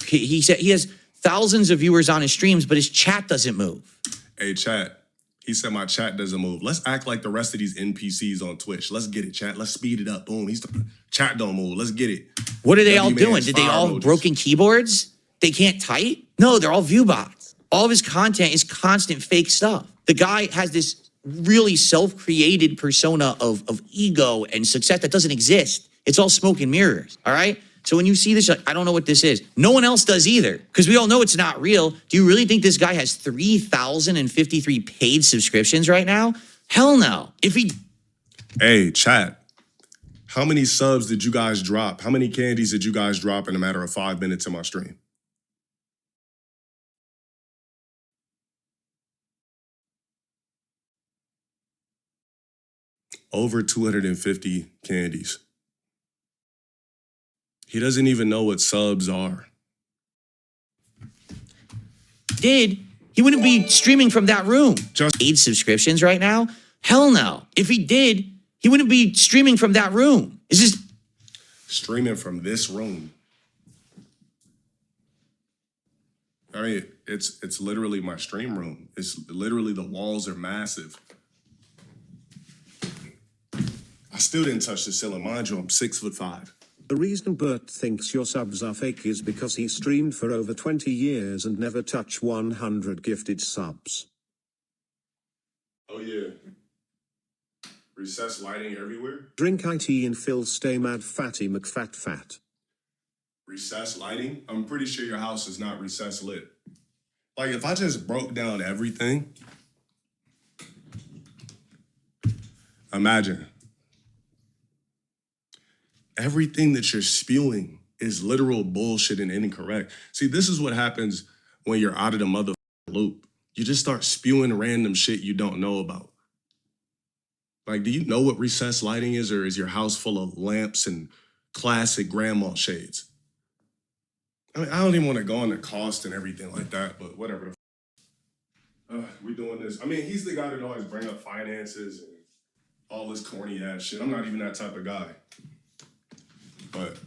He said he has thousands of viewers on his streams, but his chat doesn't move. Hey, chat. He said my chat doesn't move. Let's act like the rest of these NPCs on Twitch. Let's get it, chat. Let's speed it up. Boom. Chat don't move. Let's get it. What are they all doing? Did they all have broken keyboards? They can't type? No, they're all view bots. All of his content is constant fake stuff. The guy has this really self-created persona of ego and success that doesn't exist. It's all smoke and mirrors, all right? So when you see this, I don't know what this is. No one else does either, because we all know it's not real. Do you really think this guy has 3,053 paid subscriptions right now? Hell no. Hey, chat. How many subs did you guys drop? How many candies did you guys drop in a matter of 5 minutes in my stream? Over 250 candies. He doesn't even know what subs are. He wouldn't be streaming from that room. Just paid subscriptions right now? Hell no. If he did, he wouldn't be streaming from that room. It's just streaming from this room. I mean, it's literally my stream room. It's literally the walls are massive. I still didn't touch the ceiling. Mind you, I'm 6'5". The reason Bert thinks your subs are fake is because he streamed for over 20 years and never touched 100 gifted subs. Oh yeah. Recessed lighting everywhere. Drink IT and Phil stay mad fatty McFat. Recessed lighting? I'm pretty sure your house is not recessed lit. Like if I just broke down everything, imagine. Everything that you're spewing is literal bullshit and incorrect. See, this is what happens when you're out of the mother loop. you just start spewing random shit you don't know about. Like, do you know what recessed lighting is, or is your house full of lamps and classic grandma shades? I mean, I don't even want to go on the cost and everything like that, but whatever. We doing this. I mean, he's the guy that always bring up finances and all this corny ass shit. I'm not even that type of guy. But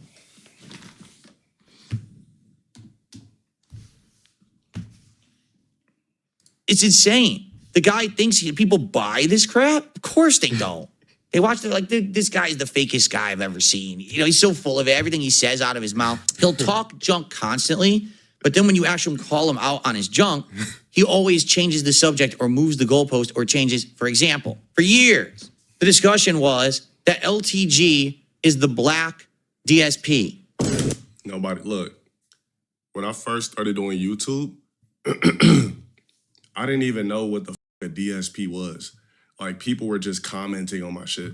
it's insane. The guy thinks people buy this crap. Of course they don't. They watch it like, this guy is the fakest guy I've ever seen. You know, he's so full of it. Everything he says out of his mouth. He'll talk junk constantly, but then when you actually call him out on his junk, he always changes the subject or moves the goalpost or changes. For example, for years, the discussion was that LTG is the black DSP. nobody, look, when I first started doing YouTube, I didn't even know what the a DSP was. Like, people were just commenting on my shit.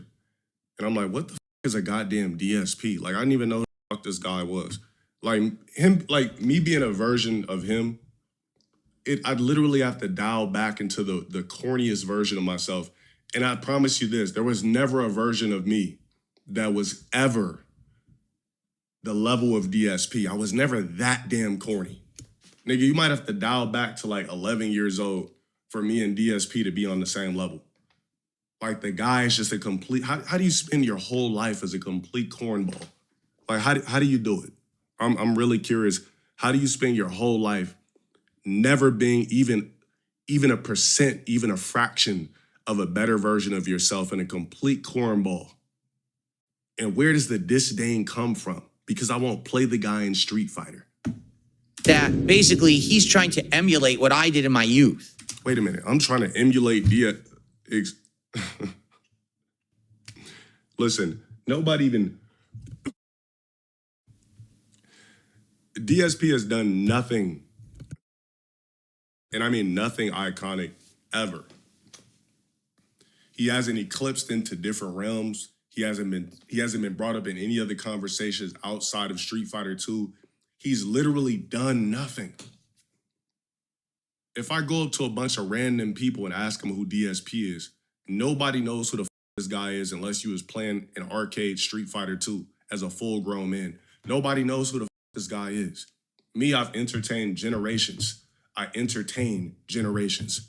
And I'm like, what the is a goddamn DSP? Like, I didn't even know who the fuck this guy was. Like, him, like, me being a version of him, I'd literally have to dial back into the corniest version of myself. And I promise you this, there was never a version of me that was ever the level of DSP. I was never that damn corny. Nigga, you might have to dial back to like 11 years old for me and DSP to be on the same level. Like, the guy is just a complete, how do you spend your whole life as a complete cornball? Like, how do you do it? I'm really curious. How do you spend your whole life never being even a percent, even a fraction of a better version of yourself, and a complete cornball? And where does the disdain come from? Because I won't play the guy in Street Fighter. That basically he's trying to emulate what I did in my youth. Wait a minute, I'm trying to emulate Listen, nobody even... DSP has done nothing, and I mean nothing iconic ever. He hasn't eclipsed into different realms. He hasn't been brought up in any other conversations outside of Street Fighter 2. He's literally done nothing. If I go up to a bunch of random people and ask them who DSP is, nobody knows who the this guy is unless you was playing an arcade Street Fighter 2 as a full-grown man. Nobody knows who the this guy is. Me, I've entertained generations. I entertain generations.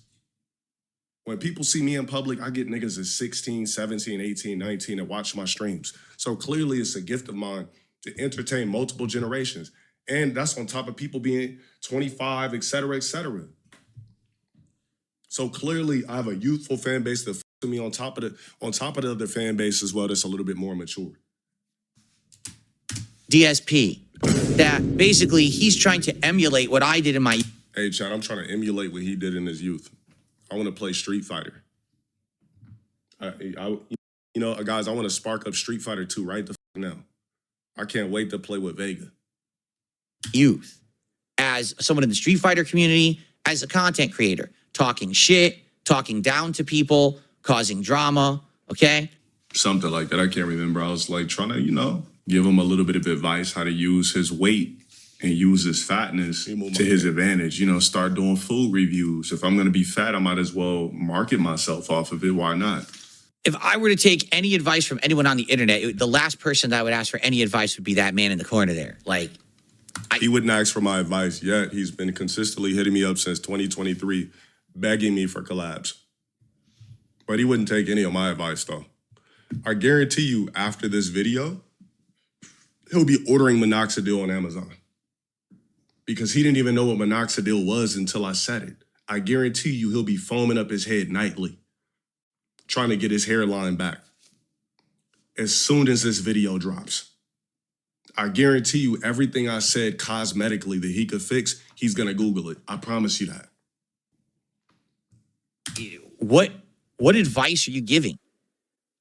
When people see me in public, I get niggas at 16, 17, 18, 19 that watch my streams. So clearly it's a gift of mine to entertain multiple generations. And that's on top of people being 25, et cetera, et cetera. So clearly I have a youthful fan base that f***ing me on top of the other fan base as well that's a little bit more mature. DSP. That basically he's trying to emulate what I did in my... Hey, Chad, I'm trying to emulate what he did in his youth. I want to play Street Fighter. You know, guys, I want to spark up Street Fighter 2 right the f now. I can't wait to play with Vega. Youth. As someone in the Street Fighter community, as a content creator, talking shit, talking down to people, causing drama, okay? Something like that. I can't remember. I was like trying to, you know, give him a little bit of advice how to use his weight and use his fatness to his advantage. You know, start doing food reviews. If I'm going to be fat, I might as well market myself off of it. Why not? If I were to take any advice from anyone on the internet, the last person that I would ask for any advice would be that man in the corner there. Like, he wouldn't ask for my advice yet. He's been consistently hitting me up since 2023, begging me for collabs. But he wouldn't take any of my advice, though. I guarantee you, after this video, he'll be ordering minoxidil on Amazon. Because he didn't even know what minoxidil was until I said it. I guarantee you he'll be foaming up his head nightly, trying to get his hairline back as soon as this video drops. I guarantee you everything I said cosmetically that he could fix, he's going to Google it. I promise you that. What advice are you giving?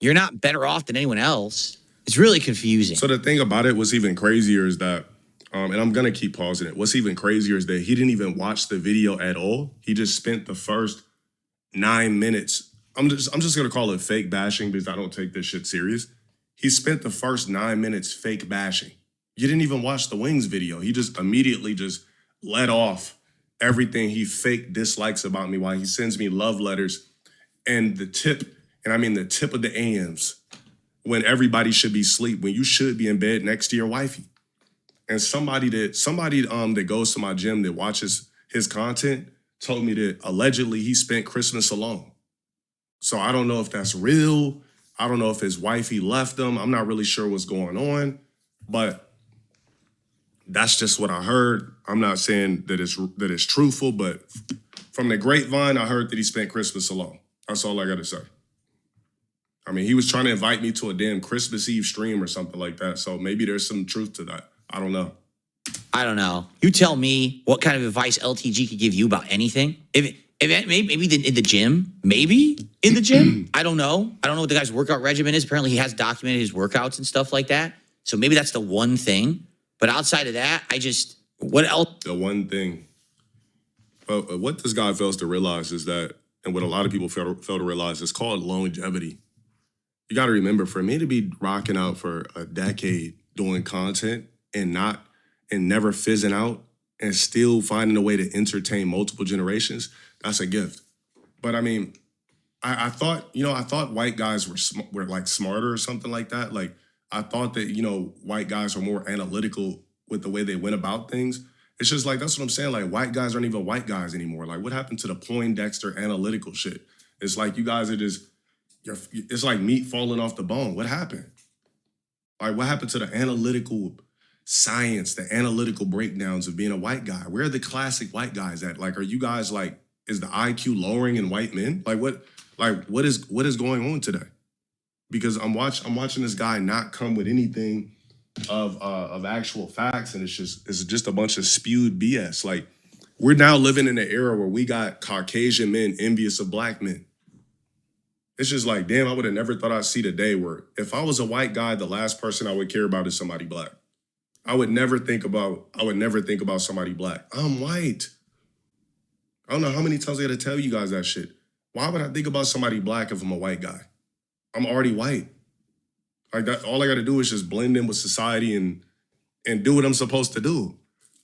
You're not better off than anyone else. It's really confusing. So the thing about it, what's even crazier is that, and I'm going to keep pausing it. What's even crazier is that he didn't even watch the video at all. He just spent the first 9 minutes. I'm just going to call it fake bashing because I don't take this shit serious. He spent the first 9 minutes fake bashing. You didn't even watch the Wings video. He just immediately just let off everything he fake dislikes about me while he sends me love letters and the tip of the AMs when everybody should be asleep, when you should be in bed next to your wifey. And somebody that goes to my gym that watches his content told me that allegedly he spent Christmas alone. So I don't know if that's real. I don't know if his wifey left him. I'm not really sure what's going on, but that's just what I heard. I'm not saying that it's truthful, but from the grapevine, I heard that he spent Christmas alone. That's all I got to say. I mean, he was trying to invite me to a damn Christmas Eve stream or something like that. So maybe there's some truth to that. I don't know. I don't know. You tell me what kind of advice LTG could give you about anything. If maybe in the gym, maybe in the gym. I don't know. I don't know what the guy's workout regimen is. Apparently, he has documented his workouts and stuff like that. So maybe that's the one thing. But outside of that, what else? The one thing. But what this guy fails to realize is that, and what a lot of people fail to realize, is called longevity. You got to remember, for me to be rocking out for a decade doing content and never fizzing out and still finding a way to entertain multiple generations, that's a gift. But I mean, I thought white guys were like smarter or something like that. Like, I thought that, white guys were more analytical with the way they went about things. It's just like, that's what I'm saying. Like, white guys aren't even white guys anymore. Like, what happened to the Poindexter analytical shit? It's like you guys are just, it's like meat falling off the bone. What happened? Like, what happened to the analytical science, the analytical breakdowns of being a white guy? Where are the classic white guys at? Like, are you guys like, is the IQ lowering in white men? Like, what is going on today? Because I'm watching this guy not come with anything of actual facts, and it's just a bunch of spewed BS. Like, we're now living in an era where we got Caucasian men envious of black men. It's just like, damn, I would have never thought I'd see the day where if I was a white guy, the last person I would care about is somebody black. I would never think about somebody black. I'm white. I don't know how many times I got to tell you guys that shit. Why would I think about somebody black if I'm a white guy? I'm already white. Like, that, all I got to do is just blend in with society and do what I'm supposed to do.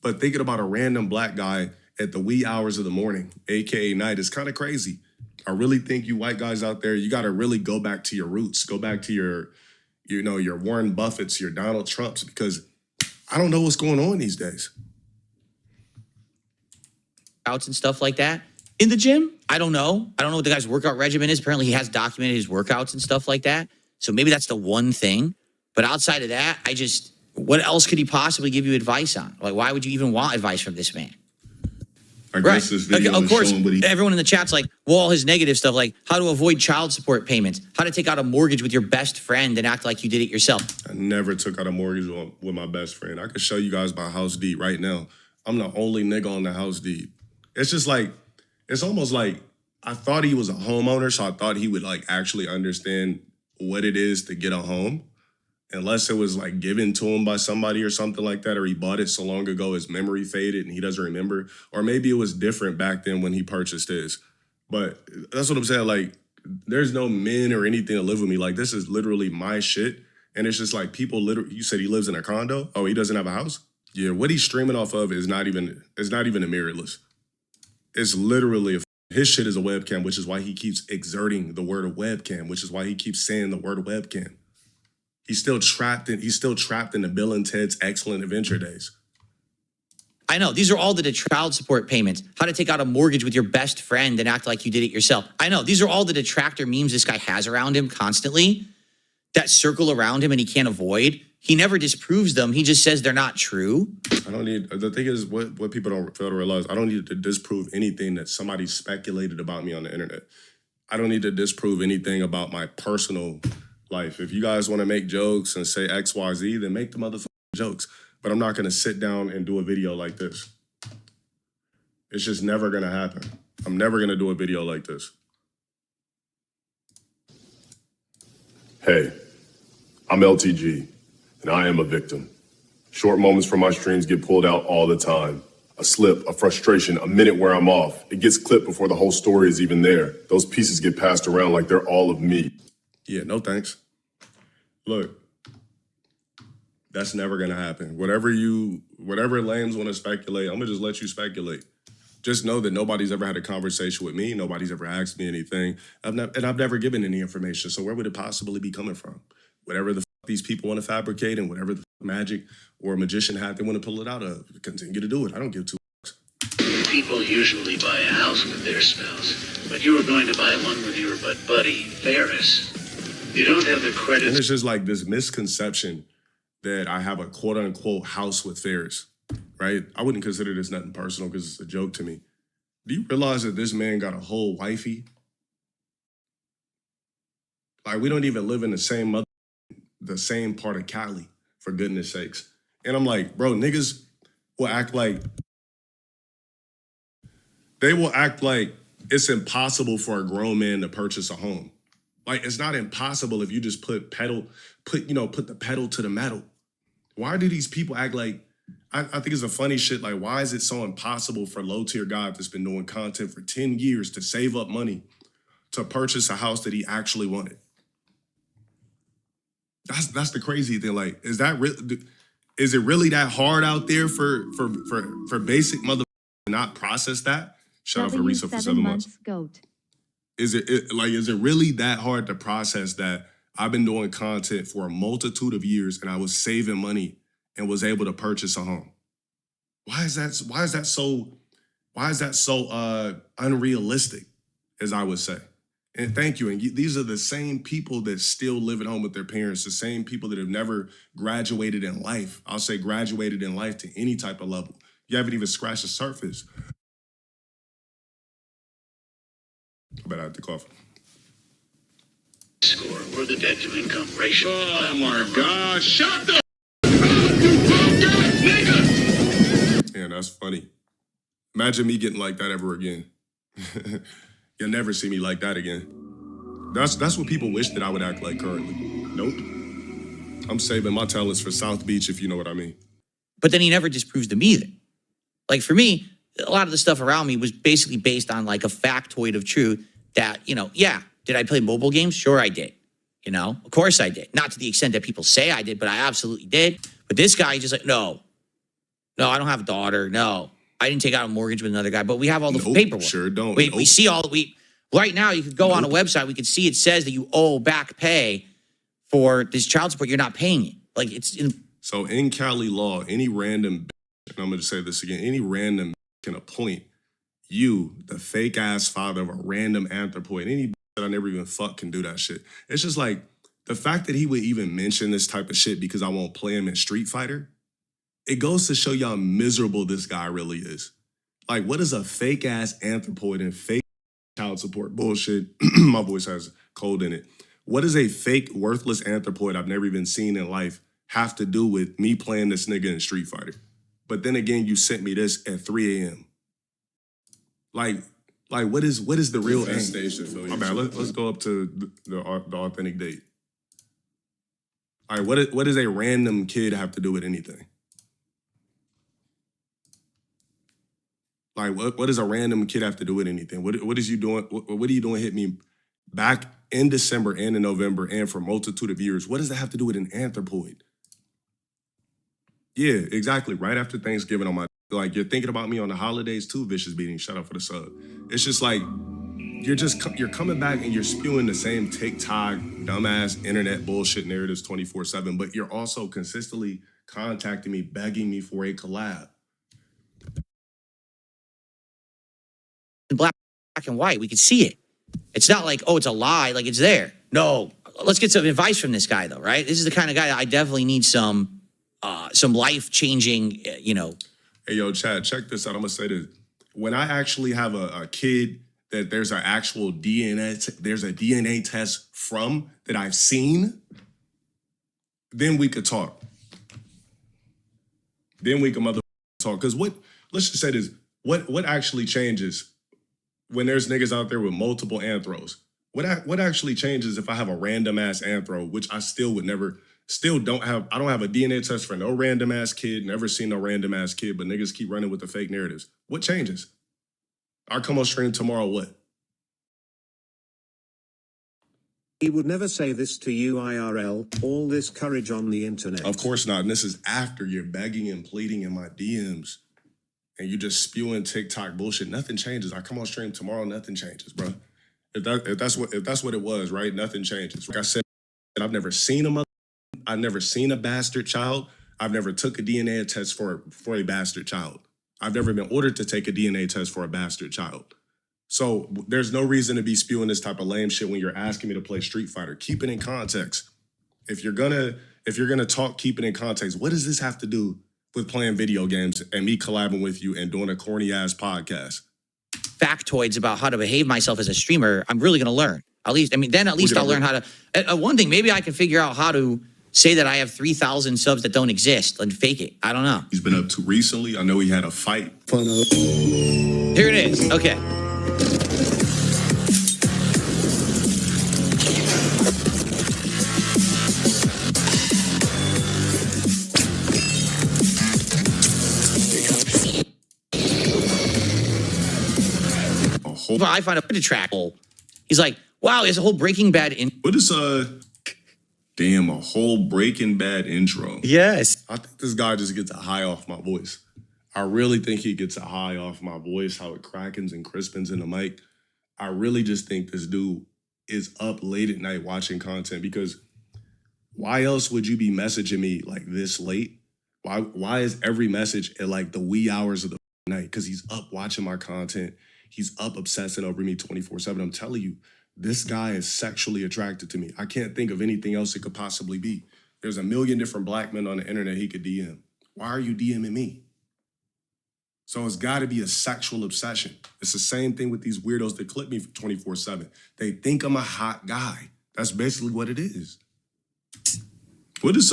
But thinking about a random black guy at the wee hours of the morning, aka night, is kind of crazy. I really think you white guys out there, you got to really go back to your roots, go back to your Warren Buffetts, your Donald Trumps, because I don't know what's going on these days. And stuff like that. In the gym, I don't know. I don't know what the guy's workout regimen is. Apparently, he has documented his workouts and stuff like that. So maybe that's the one thing. But outside of that, what else could he possibly give you advice on? Like, why would you even want advice from this man? I guess this video of course, showing what he... everyone in the chat's like, well, all his negative stuff, like how to avoid child support payments, how to take out a mortgage with your best friend and act like you did it yourself. I never took out a mortgage with my best friend. I could show you guys my house deed right now. I'm the only nigga on the house deed. It's just like, it's almost like I thought he was a homeowner, so I thought he would like actually understand what it is to get a home. Unless it was like given to him by somebody or something like that, or he bought it so long ago his memory faded and he doesn't remember. Or maybe it was different back then when he purchased his. But that's what I'm saying. Like, there's no men or anything to live with me. Like, this is literally my shit. And it's just like people literally, you said he lives in a condo? Oh, he doesn't have a house? Yeah, what he's streaming off of is not even a mirrorless. It's literally, his shit is a webcam, which is why he keeps exerting the word of webcam, which is why he keeps saying the word webcam. He's still trapped in the Bill and Ted's Excellent Adventure days. I know. These are all the child support payments, how to take out a mortgage with your best friend and act like you did it yourself. I know. These are all the detractor memes this guy has around him constantly that circle around him and he can't avoid. He never disproves them. He just says they're not true. The thing is, what people don't fail to realize, I don't need to disprove anything that somebody speculated about me on the internet. I don't need to disprove anything about my personal life. If you guys want to make jokes and say X, Y, Z, then make the motherfucking jokes. But I'm not going to sit down and do a video like this. It's just never going to happen. I'm never going to do a video like this. Hey, I'm LTG, and I am a victim. Short moments from my streams get pulled out all the time. A slip, a frustration, a minute where I'm off. It gets clipped before the whole story is even there. Those pieces get passed around like they're all of me. Yeah, no thanks. Look, that's never gonna happen. Whatever lames want to speculate, I'm gonna just let you speculate. Just know that nobody's ever had a conversation with me. Nobody's ever asked me anything. I've never given any information. So where would it possibly be coming from? Whatever the these people want to fabricate and whatever the magic or magician hat they want to pull it out of, continue to do it. I don't give two. People usually buy a house with their spouse, but you were going to buy one with your buddy, Ferris. You don't have the credit. And it's just like this misconception that I have a quote unquote house with Ferris, right? I wouldn't consider this nothing personal because it's a joke to me. Do you realize that this man got a whole wifey? Like, we don't even live in the same part of Cali, for goodness sakes. And I'm like, bro, niggas will act like, it's impossible for a grown man to purchase a home. Like, it's not impossible if you just put the pedal to the metal. Why do these people act like, I think it's a funny shit, like, why is it so impossible for low-tier guy that's been doing content for 10 years to save up money to purchase a house that he actually wanted? That's the crazy thing. Like, is it really that hard out there for basic mother to not process that? Shout out for Risa for 7 months. Goat. Is it really that hard to process that I've been doing content for a multitude of years and I was saving money and was able to purchase a home? Why is that so unrealistic, as I would say? And thank you. And these are the same people that still live at home with their parents, the same people that have never graduated in life. I'll say graduated in life to any type of level. You haven't even scratched the surface. I bet I have to cough. Score or the debt to income ratio. Oh my God! Shut the you broke ass nigga! Man, that's funny. Imagine me getting like that ever again. You'll never see me like that again. That's what people wish that I would act like currently. Nope. I'm saving my talents for South Beach, if you know what I mean. But then he never disproves them either. Like, for me, a lot of the stuff around me was basically based on like a factoid of truth that, yeah, did I play mobile games? Sure I did. Of course I did. Not to the extent that people say I did, but I absolutely did. But this guy just like, no, I don't have a daughter. No, I didn't take out a mortgage with another guy, but we have all the paperwork. Sure don't. We see right now you could go on a website. We could see it says that you owe back pay for this child support. You're not paying it. Like So in Cali law, any random, and I'm going to say this again, any random can appoint you, the fake ass father of a random anthropoid. Any that I never even fuck can do that shit. It's just like the fact that he would even mention this type of shit because I won't play him in Street Fighter. It goes to show you how miserable this guy really is. Like, what is a fake ass anthropoid and fake child support bullshit? My voice has cold in it. What does a fake worthless anthropoid I've never even seen in life have to do with me playing this nigga in Street Fighter? But then again, you sent me this at 3 a.m. Like what is the real aim? My bad. Let's go up to the authentic date. All right, what does a random kid have to do with anything? Like, what does a random kid have to do with anything? What is you doing? What are you doing? Hit me back in December and in November and for a multitude of years. What does that have to do with an anthropoid? Yeah, exactly. Right after Thanksgiving like, you're thinking about me on the holidays too, Vicious Beating. Shout out for the sub. It's just like, you're coming back and you're spewing the same TikTok, dumbass internet bullshit narratives 24/7, but you're also consistently contacting me, begging me for a collab. in black and white. We could see it. It's not like, oh, it's a lie. Like, it's there. No. Let's get some advice from this guy, though, right? This is the kind of guy that I definitely need some life-changing, Hey, yo, Chad, check this out. I'm going to say this. When I actually have a kid that there's an actual there's a DNA test from that I've seen, then we could talk. Then we can talk. Because let's just say this, what actually changes when there's niggas out there with multiple anthros? What actually changes if I have a random ass anthro, which I still would never, I don't have a DNA test for no random ass kid, never seen no random ass kid, but niggas keep running with the fake narratives. What changes? I'll come on stream tomorrow, what? He would never say this to you IRL, all this courage on the internet. Of course not, and this is after you're begging and pleading in my DMs and you just spewing TikTok bullshit, nothing changes. I come on stream tomorrow, nothing changes, bro. If that's what it was, right? Nothing changes. Like I said, I've never seen a mother. I've never seen a bastard child. I've never took a DNA test for a bastard child. I've never been ordered to take a DNA test for a bastard child. So there's no reason to be spewing this type of lame shit when you're asking me to play Street Fighter. Keep it in context. If you're gonna talk, keep it in context. What does this have to do with playing video games and me collabing with you and doing a corny ass podcast? Factoids about how to behave myself as a streamer, I'm really going to learn. At least I'll learn how to. One thing, maybe I can figure out how to say that I have 3,000 subs that don't exist and fake it. I don't know. He's been up to recently. I know he had a fight. Here it is. Okay. I find a detractable. He's like, wow, there's a whole Breaking Bad in. What is damn, a whole Breaking Bad intro? Yes. I think this guy just gets a high off my voice. I really think he gets a high off my voice, how it crackens and crispens in the mic. I really just think this dude is up late at night watching content, because why else would you be messaging me like this late? Why is every message at like the wee hours of the night? Because he's up watching my content. He's up obsessing over me 24/7. I'm telling you, this guy is sexually attracted to me. I can't think of anything else it could possibly be. There's a million different black men on the internet he could DM. Why are you DMing me? So it's got to be a sexual obsession. It's the same thing with these weirdos that clip me 24/7. They think I'm a hot guy. That's basically what it is. What is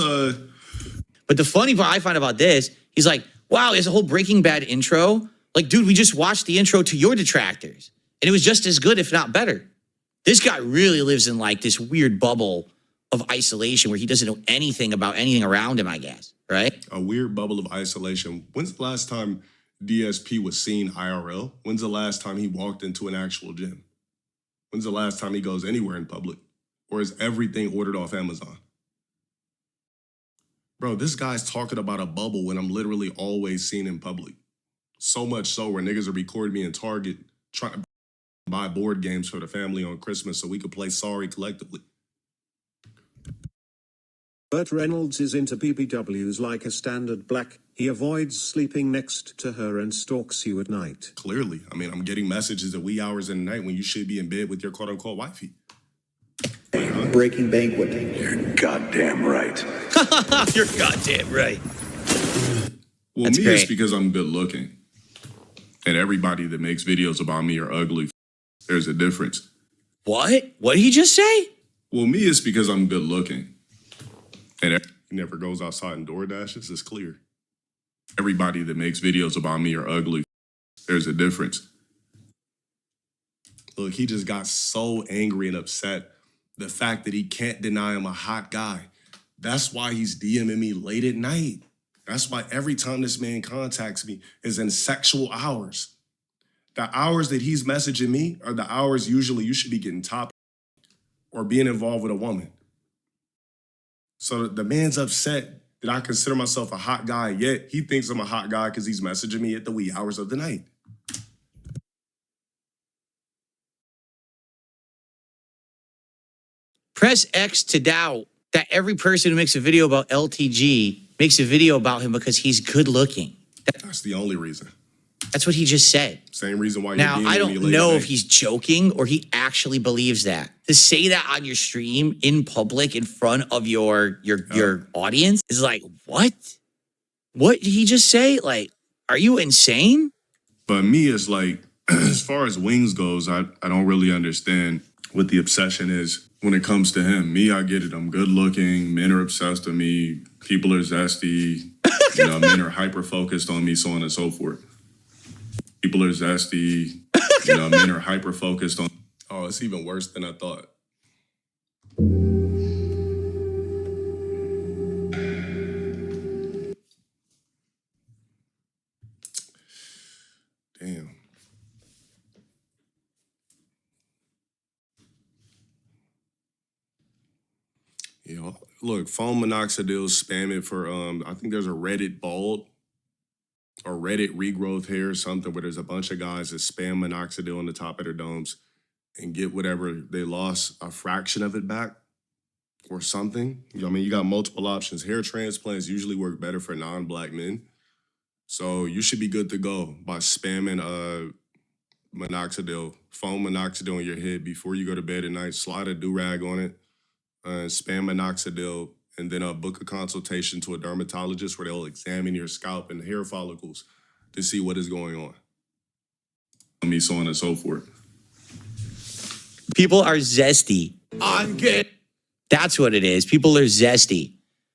But the funny part I find about this, he's like, wow, there's a whole Breaking Bad intro. Like, dude, we just watched the intro to your detractors, and it was just as good, if not better. This guy really lives in like this weird bubble of isolation where he doesn't know anything about anything around him, I guess, right? A weird bubble of isolation. When's the last time DSP was seen IRL? When's the last time he walked into an actual gym? When's the last time he goes anywhere in public? Or is everything ordered off Amazon? Bro, this guy's talking about a bubble when I'm literally always seen in public. So much so where niggas are recording me in Target trying to buy board games for the family on Christmas so we could play Sorry collectively. Burt Reynolds is into BBWs like a standard black. He avoids sleeping next to her and stalks you at night. Clearly. I mean, I'm getting messages at wee hours in the night when you should be in bed with your quote-unquote wifey. Breaking banquet. You're goddamn right. You're goddamn right. Well, That's me, great. it's because I'm good looking. And everybody that makes videos about me are ugly. There's a difference. What? What did he just say? Well, me, it's because I'm good looking. And he never goes outside and door dashes. It's clear. Everybody that makes videos about me are ugly. There's a difference. Look, he just got so angry and upset. The fact that he can't deny I'm a hot guy. That's why he's DMing me late at night. That's why every time this man contacts me is in sexual hours. The hours that he's messaging me are the hours usually you should be getting top or being involved with a woman. So the man's upset that I consider myself a hot guy, yet he thinks I'm a hot guy because he's messaging me at the wee hours of the night. Press X to doubt that every person who makes a video about LTG makes a video about him because he's good looking. That's the only reason. That's what he just said. Same reason why Now, you're I DMing me don't late know at if night. he's joking or he actually believes that. To say that on your stream, in public, in front of your audience is like, what? What did he just say? Like, are you insane? But me, it's like, as far as wings goes, I don't really understand what the obsession is when it comes to him. Me, I get it. I'm good looking. Men are obsessed with me. People are zesty. Men are hyper-focused on me, so on and so forth. People are zesty. Men are hyper-focused on... Oh, it's even worse than I thought. Damn. Yeah, look, phone minoxidil, spam it for, I think there's a Reddit bald. a Reddit regrowth hair or something where there's a bunch of guys that spam minoxidil on the top of their domes and get whatever they lost, a fraction of it back or something. I mean, you got multiple options. Hair transplants usually work better for non-black men. So you should be good to go by spamming minoxidil, foam minoxidil on your head before you go to bed at night. Slide a do-rag on it, spam minoxidil, and then book a consultation to a dermatologist where they'll examine your scalp and hair follicles to see what is going on. So on and so forth. People are zesty. I'm good. That's what it is. People are zesty.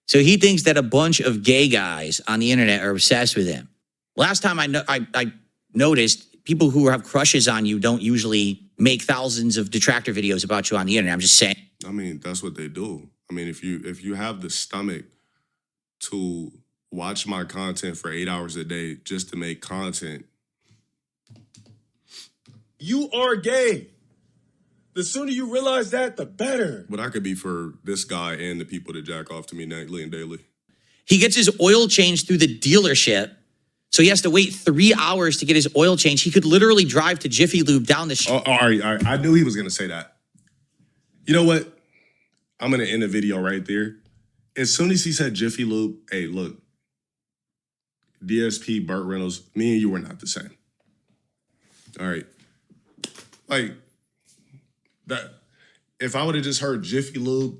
So he thinks that a bunch of gay guys on the internet are obsessed with him. Last time I noticed, people who have crushes on you don't usually make thousands of detractor videos about you on the internet. I'm just saying. I mean, that's what they do. I mean, if you have the stomach to watch my content for 8 hours a day just to make content. You are gay. The sooner you realize that, the better. But I could be for this guy and the people that jack off to me nightly and daily. He gets his oil changed through the dealership, so he has to wait 3 hours to get his oil changed. He could literally drive to Jiffy Lube down the street. All right. I knew he was going to say that. You know what? I'm going to end the video right there. As soon as he said Jiffy Lube, hey, look, DSP, Burt Reynolds, me and you were not the same. All right. Like, that. If I would have just heard Jiffy Lube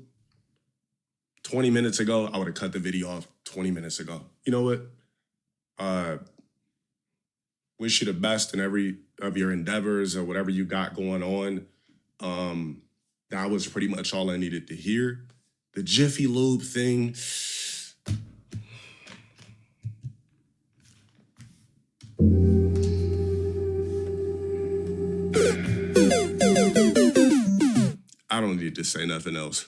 20 minutes ago, I would have cut the video off 20 minutes ago. You know what? Wish you the best in every of your endeavors or whatever you got going on. That was pretty much all I needed to hear. The Jiffy Lube thing. I don't need to say nothing else.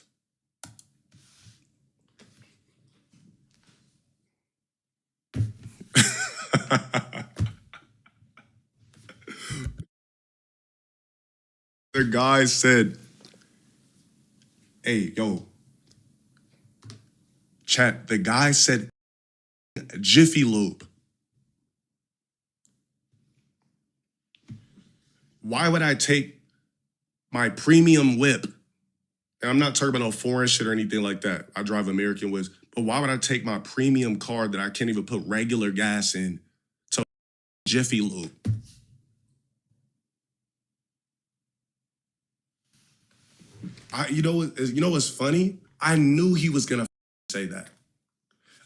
The guy said, hey, yo, chat, the guy said Jiffy Lube. Why would I take my premium whip? And I'm not talking about no foreign shit or anything like that. I drive American whips. But why would I take my premium car that I can't even put regular gas in to Jiffy Lube? You know what's funny? I knew he was gonna say that.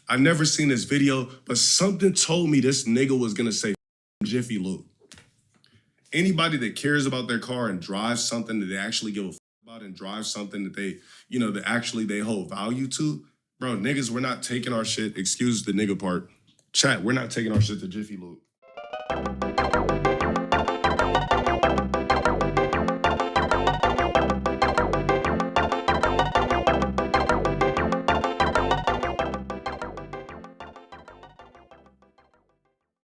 I've never seen this video, but something told me this nigga was gonna say Jiffy Lube. Anybody that cares about their car and drives something that they actually give a about and drive something that they, that actually they hold value to, bro, niggas, we're not taking our shit, excuse the nigga part, chat, we're not taking our shit to Jiffy Lube.